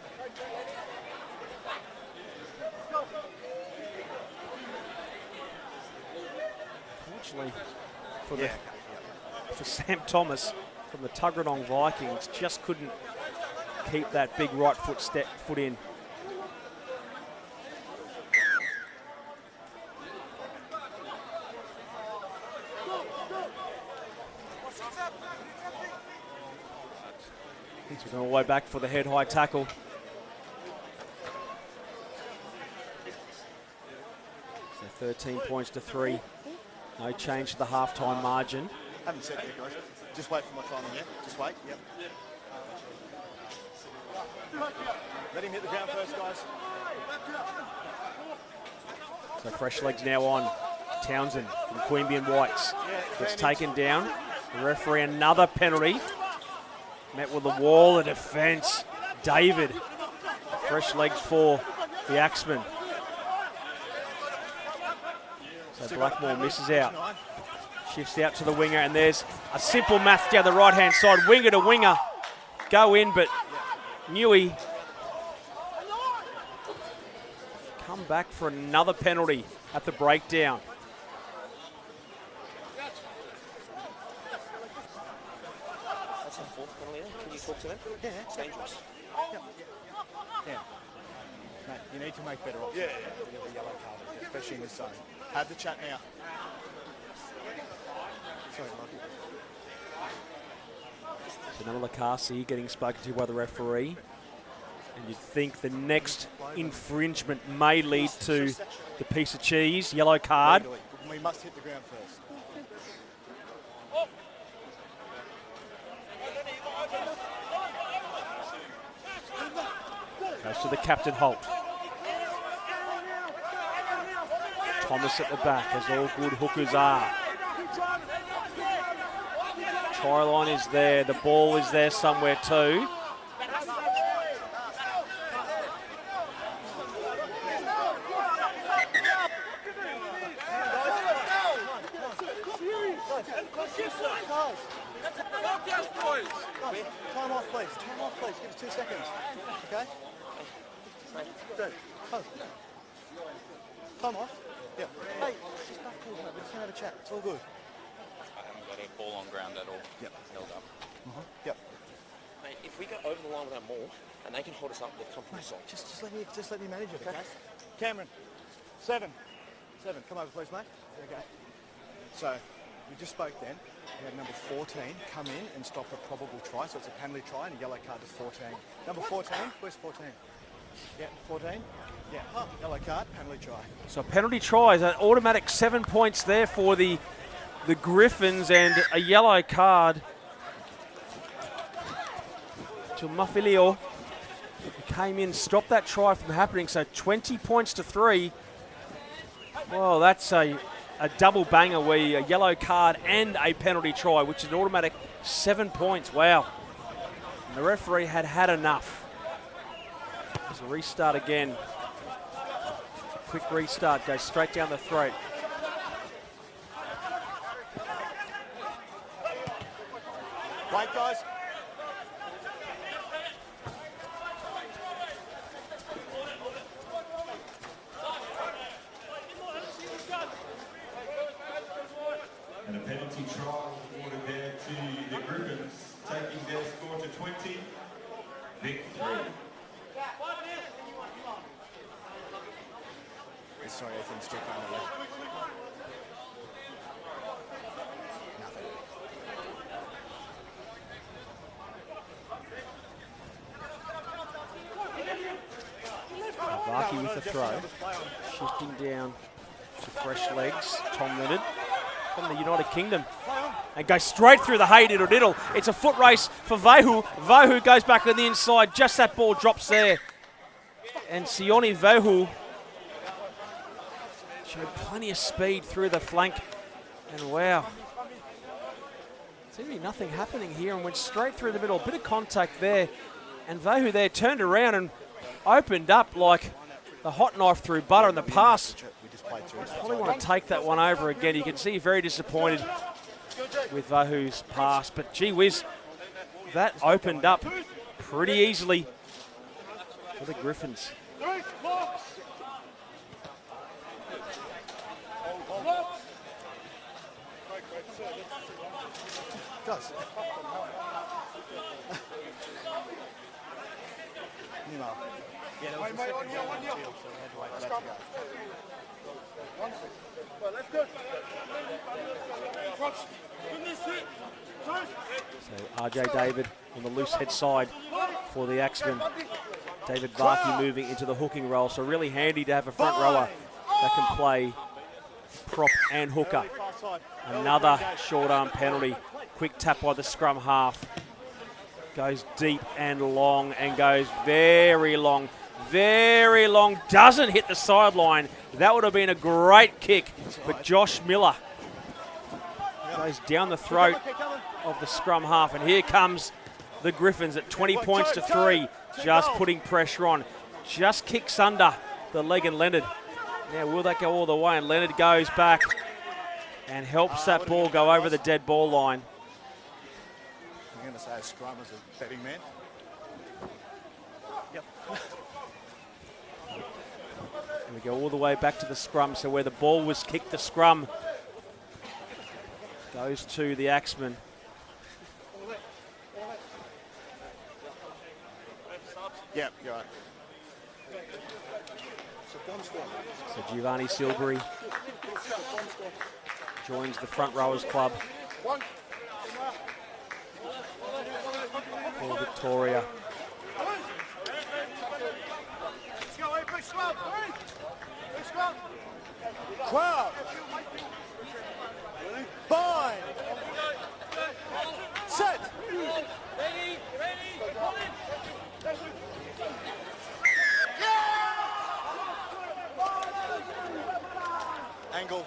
Unfortunately for Sam Thomas from the Tuggeranong Vikings, just couldn't keep that big right foot in. He's going all the way back for the head high tackle. So 13 points to 3. No change to the halftime margin. Haven't said yet, guys. Just wait for my timing, yeah? Just wait, yep. Let him hit the ground first, guys. So fresh legs now on. Townsend from Queanbeyan Whites gets taken down. The referee another penalty. Met with the wall of defence. David. Fresh legs for the Axemen. So Blackmore misses out. Shifts out to the winger, and there's a simple math down the right-hand side. Winger to winger. Go in, but Newey come back for another penalty at the breakdown. That's a fourth penalty. Can you talk to them? Yeah. It's dangerous. Yeah. Mate, you need to make better options. Yeah. To get the yellow card, especially in this zone. Have the chat now. Sorry, Mikey. So Namalakasi getting spoken to by the referee. And you'd think the next infringement may lead to the piece of cheese, yellow card. We must hit the ground first. Goes to the captain, Holt. Thomas at the back, as all good hookers are. Try line is there, the ball is there somewhere too. Time off, please. Time off, please. Give us 2 seconds. Okay? Good. Time off. Yeah. Hey, just back cool, mate. We're just going to have a chat. It's all good. I haven't got a ball on ground at all. Yep. Held up. Yep. Mate, if we go over the line with our maul and they can hold us up, they've come from the side. Just let me manage it, okay? Cameron, 7. Come over, please, mate. Okay. So, we just spoke then. We had number 14 come in and stop a probable try, so it's a penalty try and a yellow card to 14. Number 14, where's 14? Yeah, 14. Yeah, yellow card, penalty try. So penalty tries, an automatic 7 points there for the Griffins, and a yellow card to Mafilio, who came in, stopped that try from happening. So 20 points to 3. Well, that's a double banger where a yellow card and a penalty try, which is an automatic 7 points. Wow. And the referee had enough. There's a restart again. Quick restart, goes straight down the throat. Wait, guys. And a penalty try awarded there to the Griffins, taking their score to 20, VIC 3. Sorry, everything's still kind of left. Nothing. Varkey with the throw. Shifting down to fresh legs. Tom Leonard from the United Kingdom. And goes straight through the hay diddle diddle. It's a foot race for Vahu. Vahu goes back on the inside. Just that ball drops there. And Sione Vahu showed plenty of speed through the flank. And wow. Seemed to be nothing happening here and went straight through the middle. Bit of contact there. And Vahu there turned around and opened up like the hot knife through butter in the pass. Probably want to take that one over again. You can see very disappointed with Vahu's pass, but gee whiz, that opened up pretty easily for the Griffins. Does. Yeah, there was a second goal on the field, so we had to wait for that to go. Well, let's go. So RJ David on the loose head side for the Axemen. David Varkey moving into the hooking role, so really handy to have a front rower that can play prop and hooker. Another short arm penalty. Quick tap by the scrum half. Goes deep and long and goes very long. Very long. Doesn't hit the sideline. That would have been a great kick. But Josh Miller goes down the throat of the scrum half. And here comes the Griffins at 20 points to 3. Just putting pressure on. Just kicks under the leg and Leonard. Now will that go all the way? And Leonard goes back and helps that ball go over the dead ball line. I'm going to say a scrum as a betting man. Yep. And we go all the way back to the scrum, so where the ball was kicked, the scrum goes to the Axemen. Yep, you're right. So Giovanni Silbury joins the front rowers club for Victoria. Crowd. Bind. Set. Angle.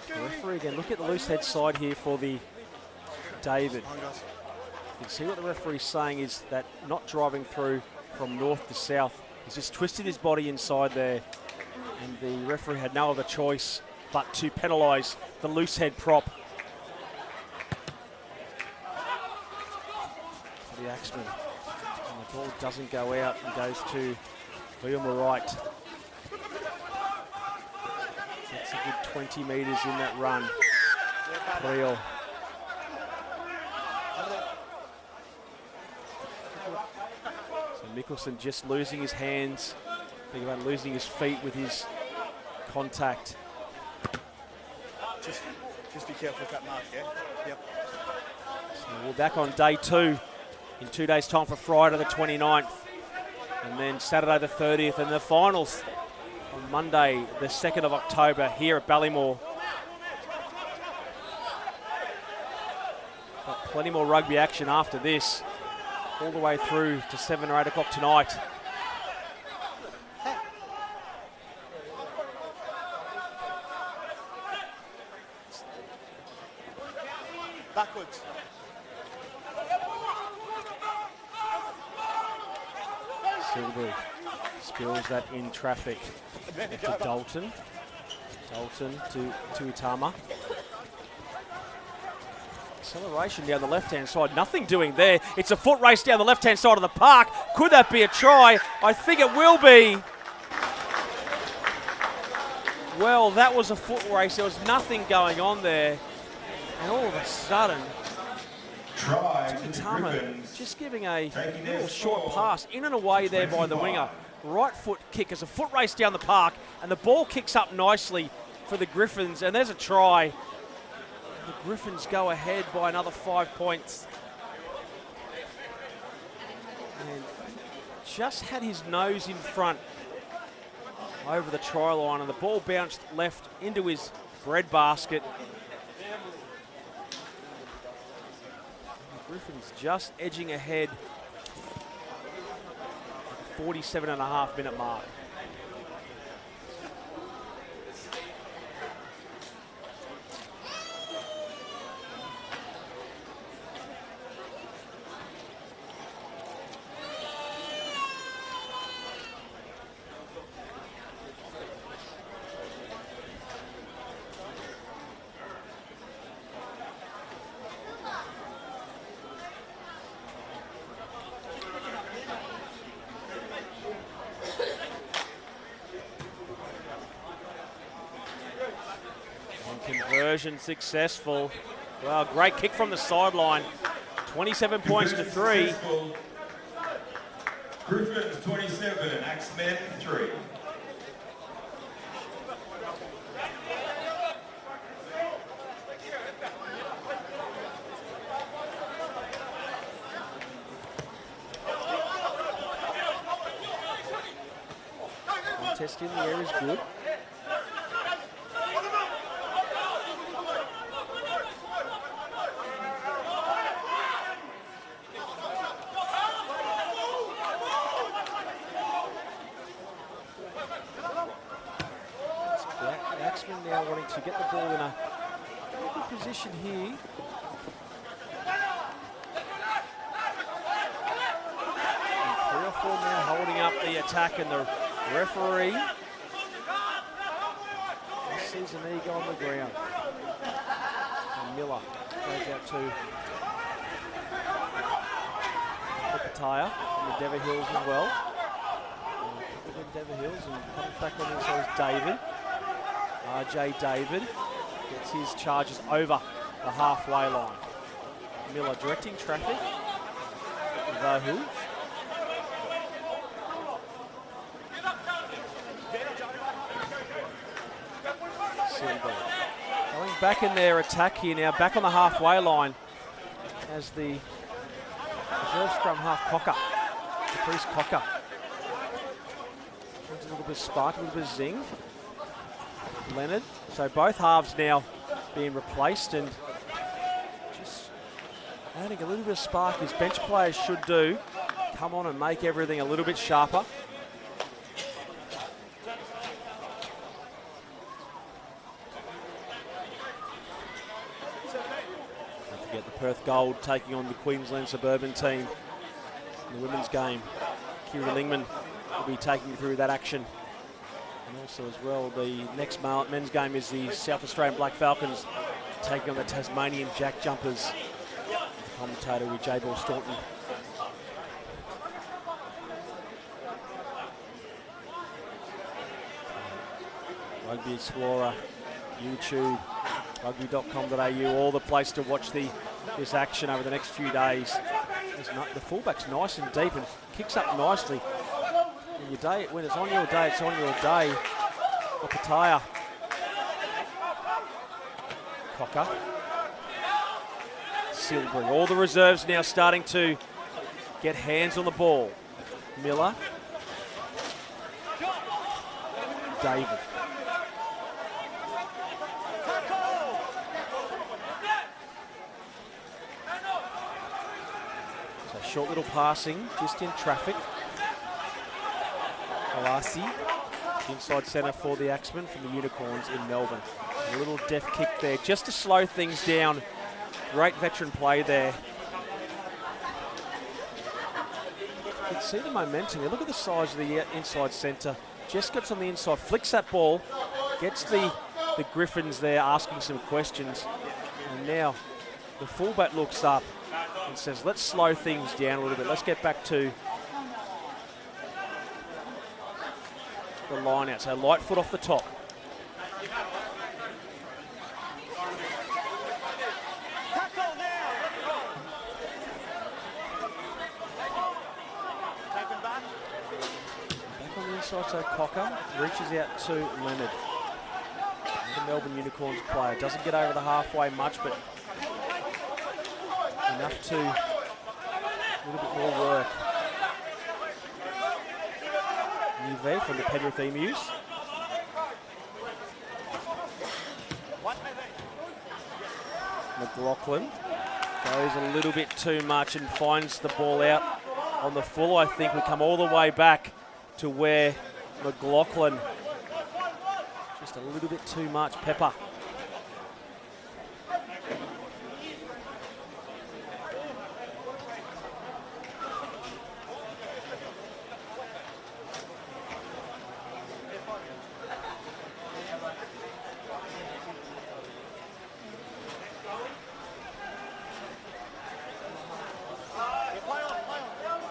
The referee again, look at the loose head side here for the David. You can see what the referee's saying is that not driving through from north to south. He's just twisted his body inside there. And the referee had no other choice but to penalise the loose head prop for the Axemen. And the ball doesn't go out and goes to Liam Wright. That's a good 20 metres in that run. Real. So Mickelson just losing his hands. Think about losing his feet with his contact. Just be careful with that mark, yeah? Yep. So we're back on day 2 in 2 days' time for Friday the 29th. And then Saturday the 30th and the finals on Monday the 2nd of October here at Ballymore. Got plenty more rugby action after this, all the way through to 7 or 8 o'clock tonight. Backwards. Silver spills that in traffic to Dalton. Dalton to Itama. Acceleration down the left-hand side. Nothing doing there. It's a foot race down the left-hand side of the park. Could that be a try? I think it will be. Well, that was a foot race. There was nothing going on there. And all of a sudden, Try to the Tama Griffins. just giving a Taking their little short score, pass in and away there by the 25. winger. Right foot kick as a foot race down the park, and the ball kicks up nicely for the Griffins, and there's a try. The Griffins go ahead by another 5 points. And just had his nose in front over the try line, and the ball bounced left into his bread basket. The Griffins just edging ahead. 47.5-minute mark. Conversion successful. Well, great kick from the sideline. 27 points to 3. Griffins 27, Axemen 3. Contest in the air is good. Axemen now wanting to get the ball in a good position here. And 3 or 4 men holding up the attack, and the referee sees an eagle on the ground. And Miller goes out to Kataya from the Dever Hills as well. Dever Hills, and comes back on the inside is David. RJ David gets his charges over the halfway line. Miller directing traffic. Vahu. Silver. Going back in their attack here now, back on the halfway line as the reserve scrum half Cocker, Caprice Cocker. Brings a little bit of spark, a little bit of zing. Leonard. So both halves now being replaced, and just adding a little bit of spark as bench players should do. Come on and make everything a little bit sharper. Don't forget the Perth Gold taking on the Queensland Suburban team in the women's game. Kira Lingman will be taking you through that action. And also as well, the next men's game is the South Australian Black Falcons taking on the Tasmanian Jack Jumpers. Commentator with J. Ball Staunton. Rugby Explorer, YouTube, Rugby.com.au, all the place to watch this action over the next few days. The fullback's nice and deep and kicks up nicely. When it's on your day, it's on your day. Okataya. Cocker. Silbury. All the reserves now starting to get hands on the ball. Miller. David. So short little passing, just in traffic. Alasi, inside centre for the Axemen from the Unicorns in Melbourne. A little deft kick there, just to slow things down. Great veteran play there. You can see the momentum here. Look at the size of the inside centre. Just gets on the inside, flicks that ball, gets the Griffins there asking some questions. And now the fullback looks up and says, let's slow things down a little bit. Let's get back to the line out. So light foot off the top. Back on the inside, so Cocker reaches out to Leonard. The Melbourne Unicorns player doesn't get over the halfway much, but enough to a little bit more work. Uve from the Penrith Emus. McLaughlin goes a little bit too much and finds the ball out on the full. I think we come all the way back to where McLaughlin, just a little bit too much pepper.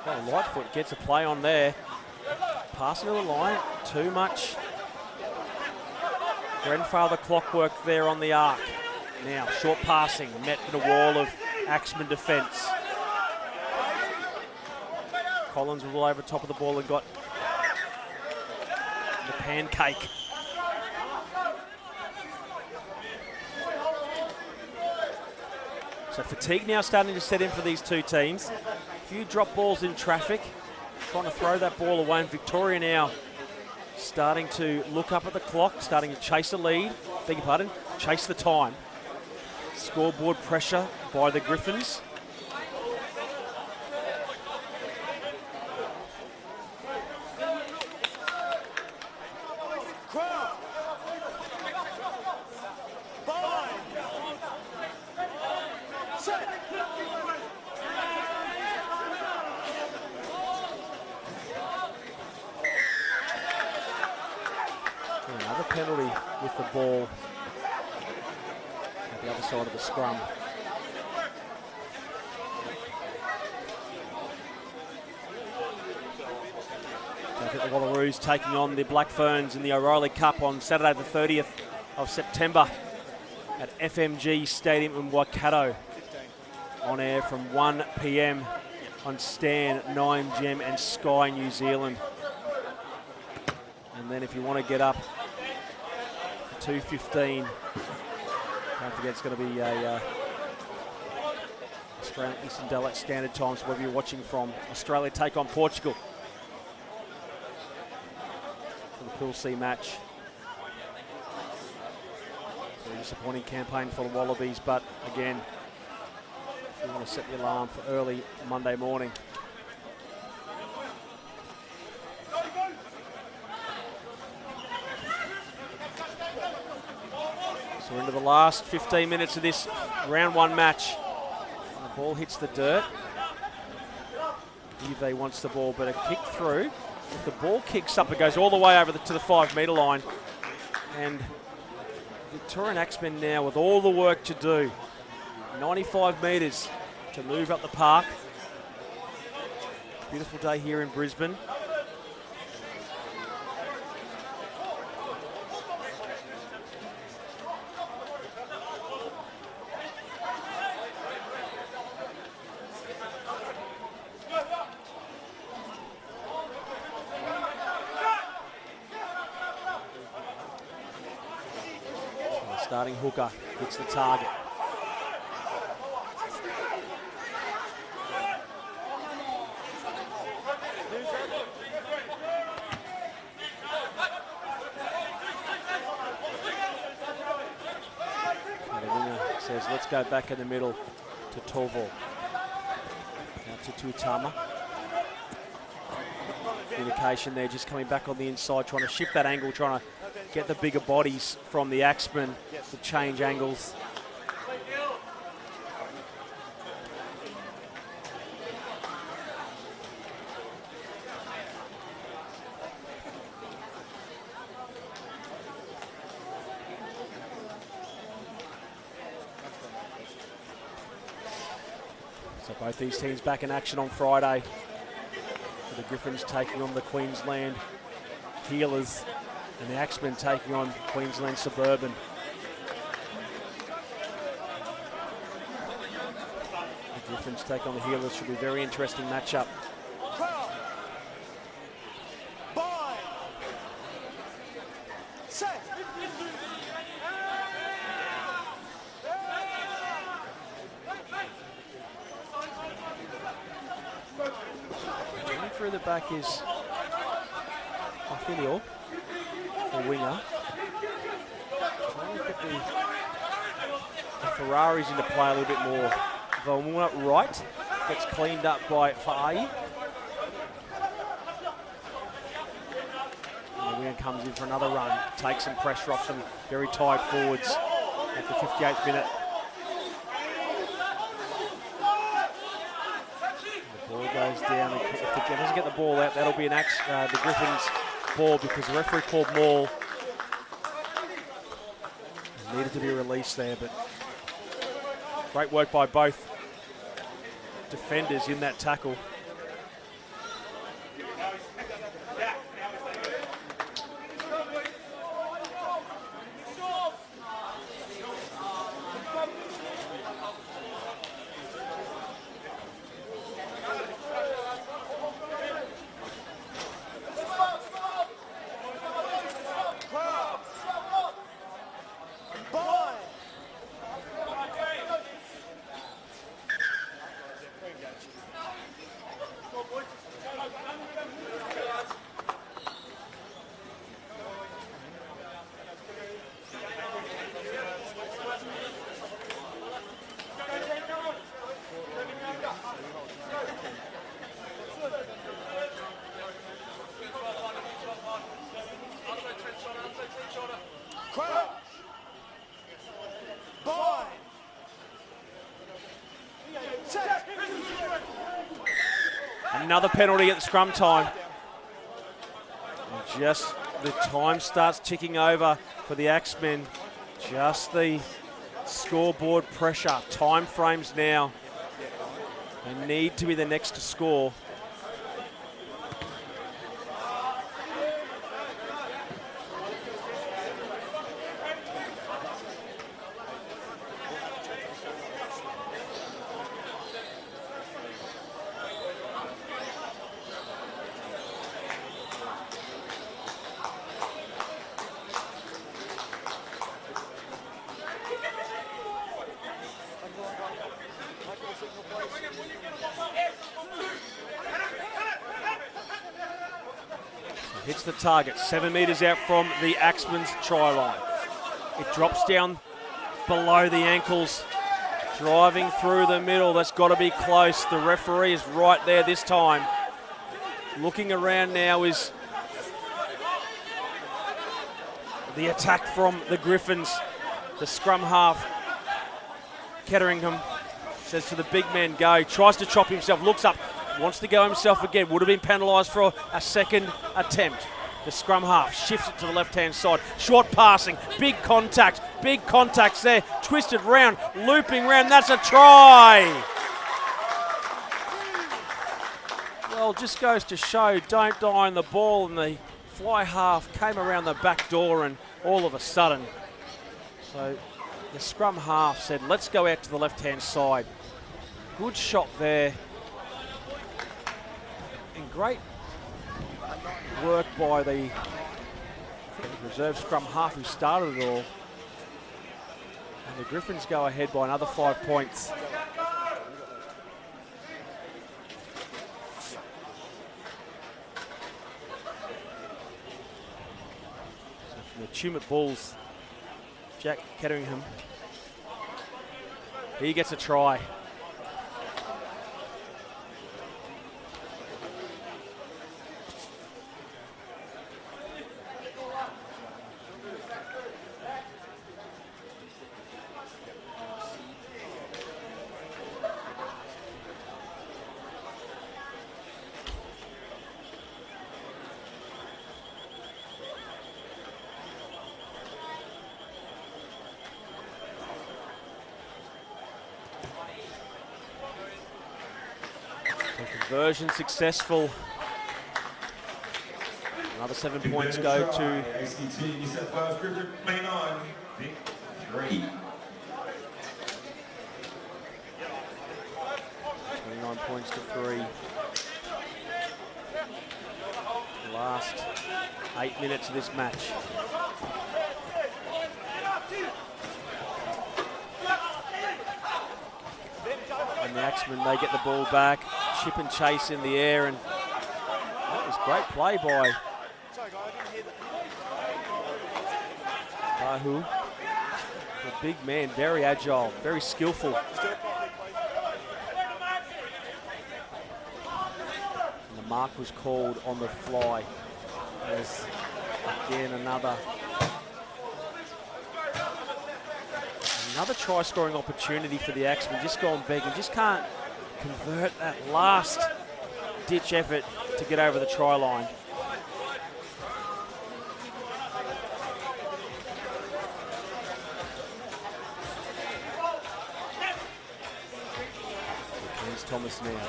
Well, Lightfoot gets a play on there. Passing to the line, too much grandfather clockwork there on the arc. Now, short passing, met in a wall of Axemen defence. Collins was all over top of the ball and got the pancake. So fatigue now starting to set in for these two teams. A few drop balls in traffic, trying to throw that ball away, and Victoria now starting to look up at the clock, starting to chase the lead, beg your pardon, chase the time. Scoreboard pressure by the Griffins. Another penalty with the ball at the other side of the scrum. I think the Wallaroos taking on the Black Ferns in the O'Reilly Cup on Saturday the 30th of September at FMG Stadium in Waikato. On air from 1 p.m. on Stan, 9GEM and Sky New Zealand. And then if you want to get up 2:15, don't forget it's going to be a Australian Eastern Daylight Standard Time, so wherever you're watching from. Australia take on Portugal for the Pool C match. So a disappointing campaign for the Wallabies, but again, if you want to set the alarm for early Monday morning. So we're into the last 15 minutes of this round one match. And the ball hits the dirt. Uve wants the ball, but a kick through. If the ball kicks up, it goes all the way over to the 5 metre line. And Victorian Axemen now with all the work to do. 95 metres to move up the park. Beautiful day here in Brisbane. Starting hooker hits the target. And the winger says, let's go back in the middle to Torval. Now to Tuitama. Communication there, just coming back on the inside, trying to shift that angle, trying to get the bigger bodies from the Axemen to change angles. So both these teams back in action on Friday. The Griffins taking on the Queensland Healers. And the Axemen taking on Queensland Suburban. The Griffins take on the Healers. Should be a very interesting matchup. Running through the back is Ophelio, the winger. Trying to get the Ferraris into play a little bit more. Valmuna right, gets cleaned up by Fa'i. And the winger comes in for another run, takes some pressure off some very tired forwards at the 58th minute. The ball goes down. If he doesn't get the ball out, that'll be the Griffins' ball because the referee called maul. Needed to be released there, but great work by both defenders in that tackle. Another penalty at the scrum time. And just the time starts ticking over for the Axemen. Just the scoreboard pressure. Time frames now. They need to be the next to score. Hits the target, 7 metres out from the Axemen's try line. It drops down below the ankles, driving through the middle. That's got to be close. The referee is right there this time. Looking around now is the attack from the Griffins. The scrum half, Ketteringham, says to the big man, go. Tries to chop himself, looks up, wants to go himself again. Would have been penalised for a second attempt. The scrum half shifts it to the left-hand side. Short passing, big contacts there. Twisted round, looping round, that's a try. Well, just goes to show, don't die on the ball, and the fly half came around the back door and all of a sudden. So the scrum half said, let's go out to the left-hand side. Good shot there. And great work by the reserve scrum half who started it all. And the Griffins go ahead by another 5 points. So from the Tumut Bulls, Jack Ketteringham, he gets a try. Conversion successful. Another 7 points go to ACT New South Wales Griffins 29, VIC 3. 29 points to 3. Last 8 minutes of this match. And the Axemen, they get the ball back, chip and chase in the air, and that was great play by Bahu. A big man, very agile, very skillful. And the mark was called on the fly. There's again another try scoring opportunity for the Axemen. Just gone big and just can't convert that last ditch effort to get over the try line. Here's Thomas now.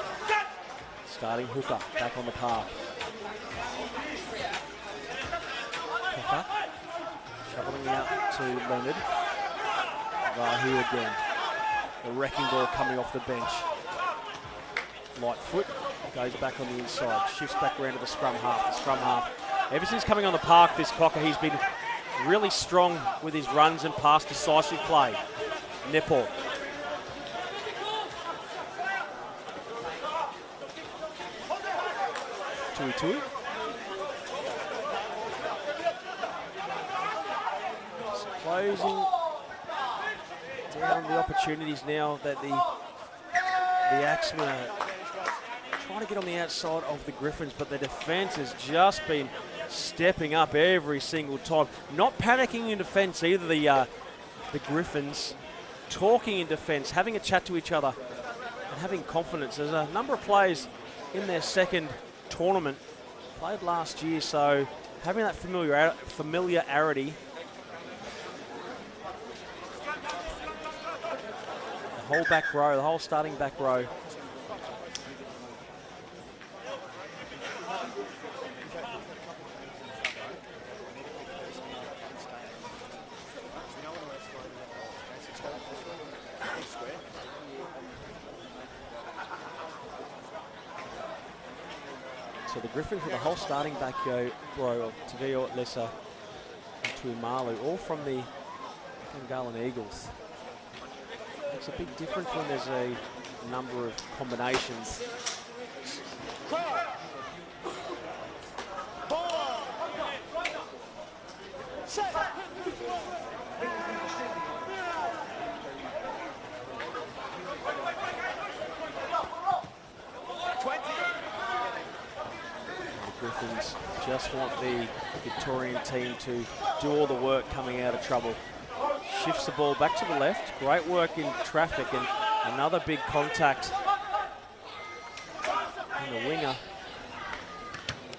Starting hooker back on the park. Hooker shoveling out to Leonard. Vahu again. The wrecking ball coming off the bench. Light foot goes back on the inside. Shifts back around to the scrum half. The scrum half. Ever since coming on the park, this Cocker, he's been really strong with his runs and pass decisive play. Nepal. Tui. Closing down the opportunities now that the Axemen are trying to get on the outside of the Griffins, but the defence has just been stepping up every single time. Not panicking in defence either, the Griffins. Talking in defence, having a chat to each other and having confidence. There's a number of players in their second tournament, played last year, so having that familiarity. The whole back row, the whole starting back row. So the Griffins with the whole starting back row of Tavio, Lessa, and Tuimalu, all from the Bengalan Eagles. Makes a big difference when there's a number of combinations. Griffins just want the Victorian team to do all the work coming out of trouble. Shifts the ball back to the left. Great work in traffic and another big contact. And the winger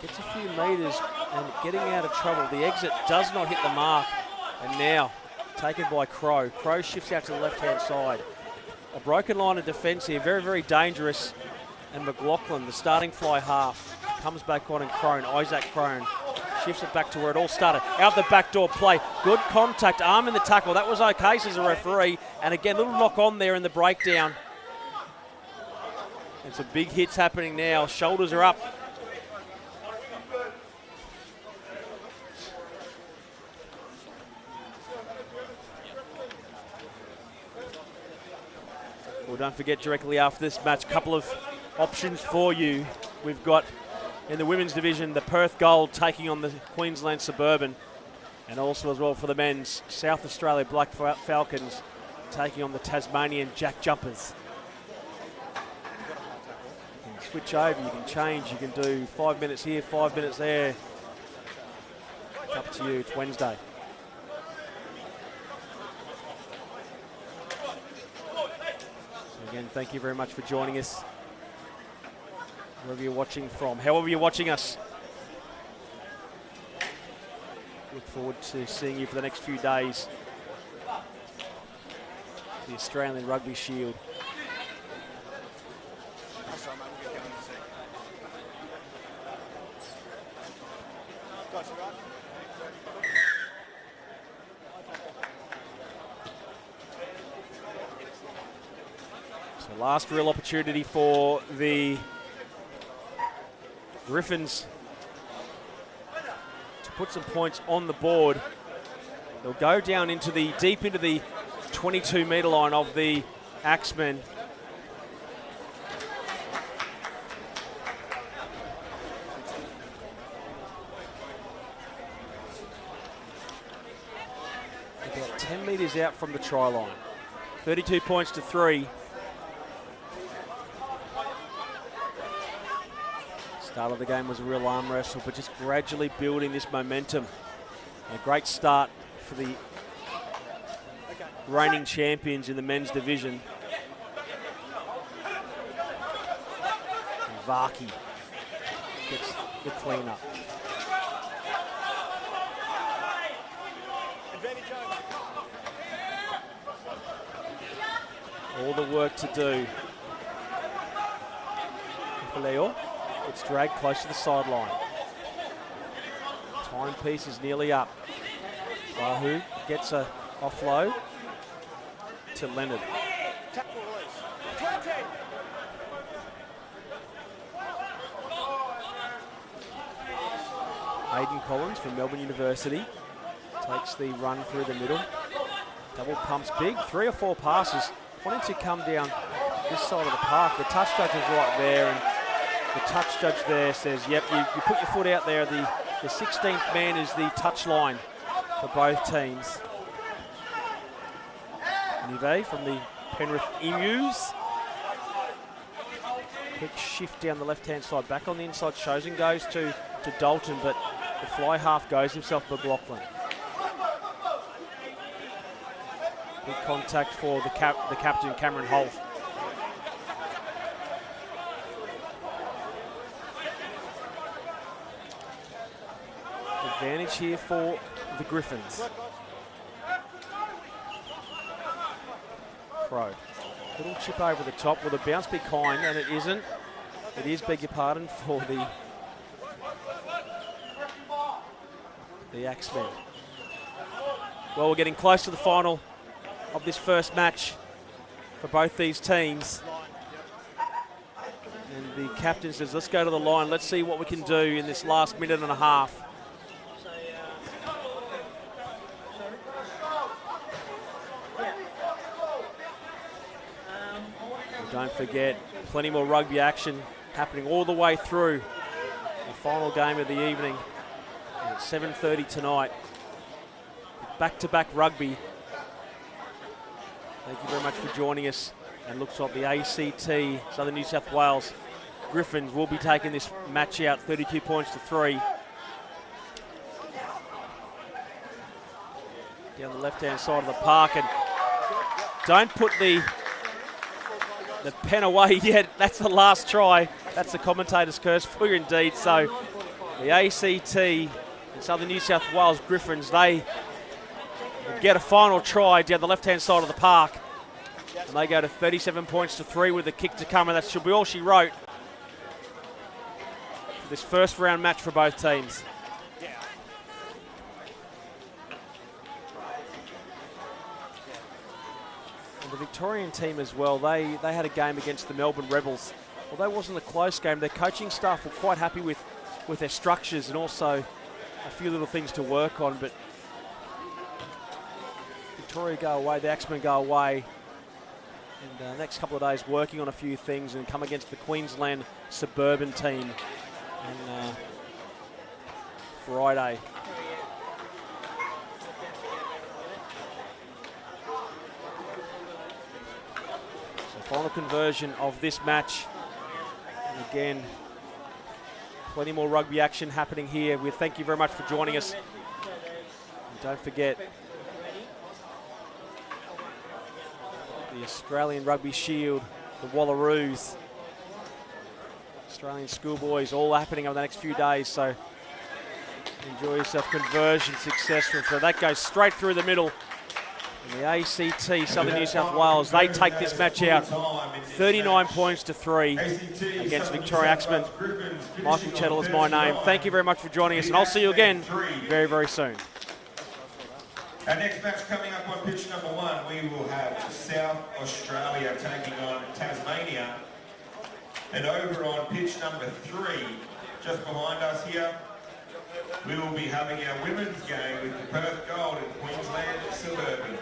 gets a few metres and getting out of trouble. The exit does not hit the mark. And now taken by Crow. Crow shifts out to the left-hand side. A broken line of defence here. Very, very dangerous. And McLaughlin, the starting fly half, comes back on, and Crone, Isaac Crone, shifts it back to where it all started. Out the back door play. Good contact, arm in the tackle. That was okay, says the referee. And again, little knock on there in the breakdown. And some big hits happening now. Shoulders are up. Well, don't forget, directly after this match, a couple of options for you. We've got in the women's division, the Perth Gold taking on the Queensland Suburban. And also as well for the men's, South Australia Black Falcons taking on the Tasmanian Jack Jumpers. You can switch over, you can change, you can do 5 minutes here, 5 minutes there. It's up to you, it's Wednesday. So again, thank you very much for joining us. Wherever you're watching from, however you're watching us. Look forward to seeing you for the next few days. The Australian Rugby Shield. So last real opportunity for the Griffins to put some points on the board. They'll go down into the deep into the 22-metre line of the Axemen. About 10 metres out from the try line. 32 points to 3. Start of the game was a real arm wrestle, but just gradually building this momentum. And a great start for the reigning champions in the men's division. And VIC gets the clean-up. All the work to do. Leo gets dragged close to the sideline. Timepiece is nearly up. Wahoo gets a offload to Leonard. Aidan Collins from Melbourne University takes the run through the middle. Double pumps big, 3 or 4 passes. Wanting to come down this side of the park. The touch judge is right there, and the touch judge there says, yep, you put your foot out there. The 16th man is the touch line for both teams. Nive from the Penrith Emus. Quick shift down the left-hand side. Back on the inside, Chosen goes to Dalton, but the fly half goes himself to McLaughlin. Big contact for the captain, Cameron Holt. Advantage here for the Griffins. Crow. Little chip over the top. Will the bounce be kind? And it isn't. It is, beg your pardon, for the Axemen. Well, we're getting close to the final of this first match for both these teams. And the captain says, let's go to the line. Let's see what we can do in this last minute and a half. And don't forget, plenty more rugby action happening all the way through the final game of the evening at 7:30 tonight. Back-to-back rugby. Thank you very much for joining us. And looks like the ACT, Southern New South Wales Griffins, will be taking this match out 32 points to 3. Down the left-hand side of the park, and don't put the pen away yet. That's the last try. That's the commentator's curse for you indeed. So the ACT and Southern New South Wales Griffins, they get a final try down the left-hand side of the park. And they go to 37 points to 3 with a kick to come, and that should be all she wrote for this first round match for both teams. And the Victorian team as well, they had a game against the Melbourne Rebels. Although it wasn't a close game, their coaching staff were quite happy with their structures and also a few little things to work on. But Victoria go away, the Axemen go away, and next couple of days working on a few things and come against the Queensland Suburban team on Friday. So final conversion of this match, and again, plenty more rugby action happening here. We thank you very much for joining us. And don't forget, the Australian Rugby Shield, the Wallaroos, Australian schoolboys, all happening over the next few days. So enjoy yourself. Conversion successful. So that goes straight through the middle. The ACT, Southern New South Wales, they take this match out 39 points to 3 against Victoria Axemen. Michael Chettle is my name. Thank you very much for joining us, and I'll see you again very, very soon. Our next match coming up on pitch number 1, we will have South Australia taking on Tasmania. And over on pitch number 3, just behind us here, we will be having our women's game with the Perth Gold and Queensland Suburban.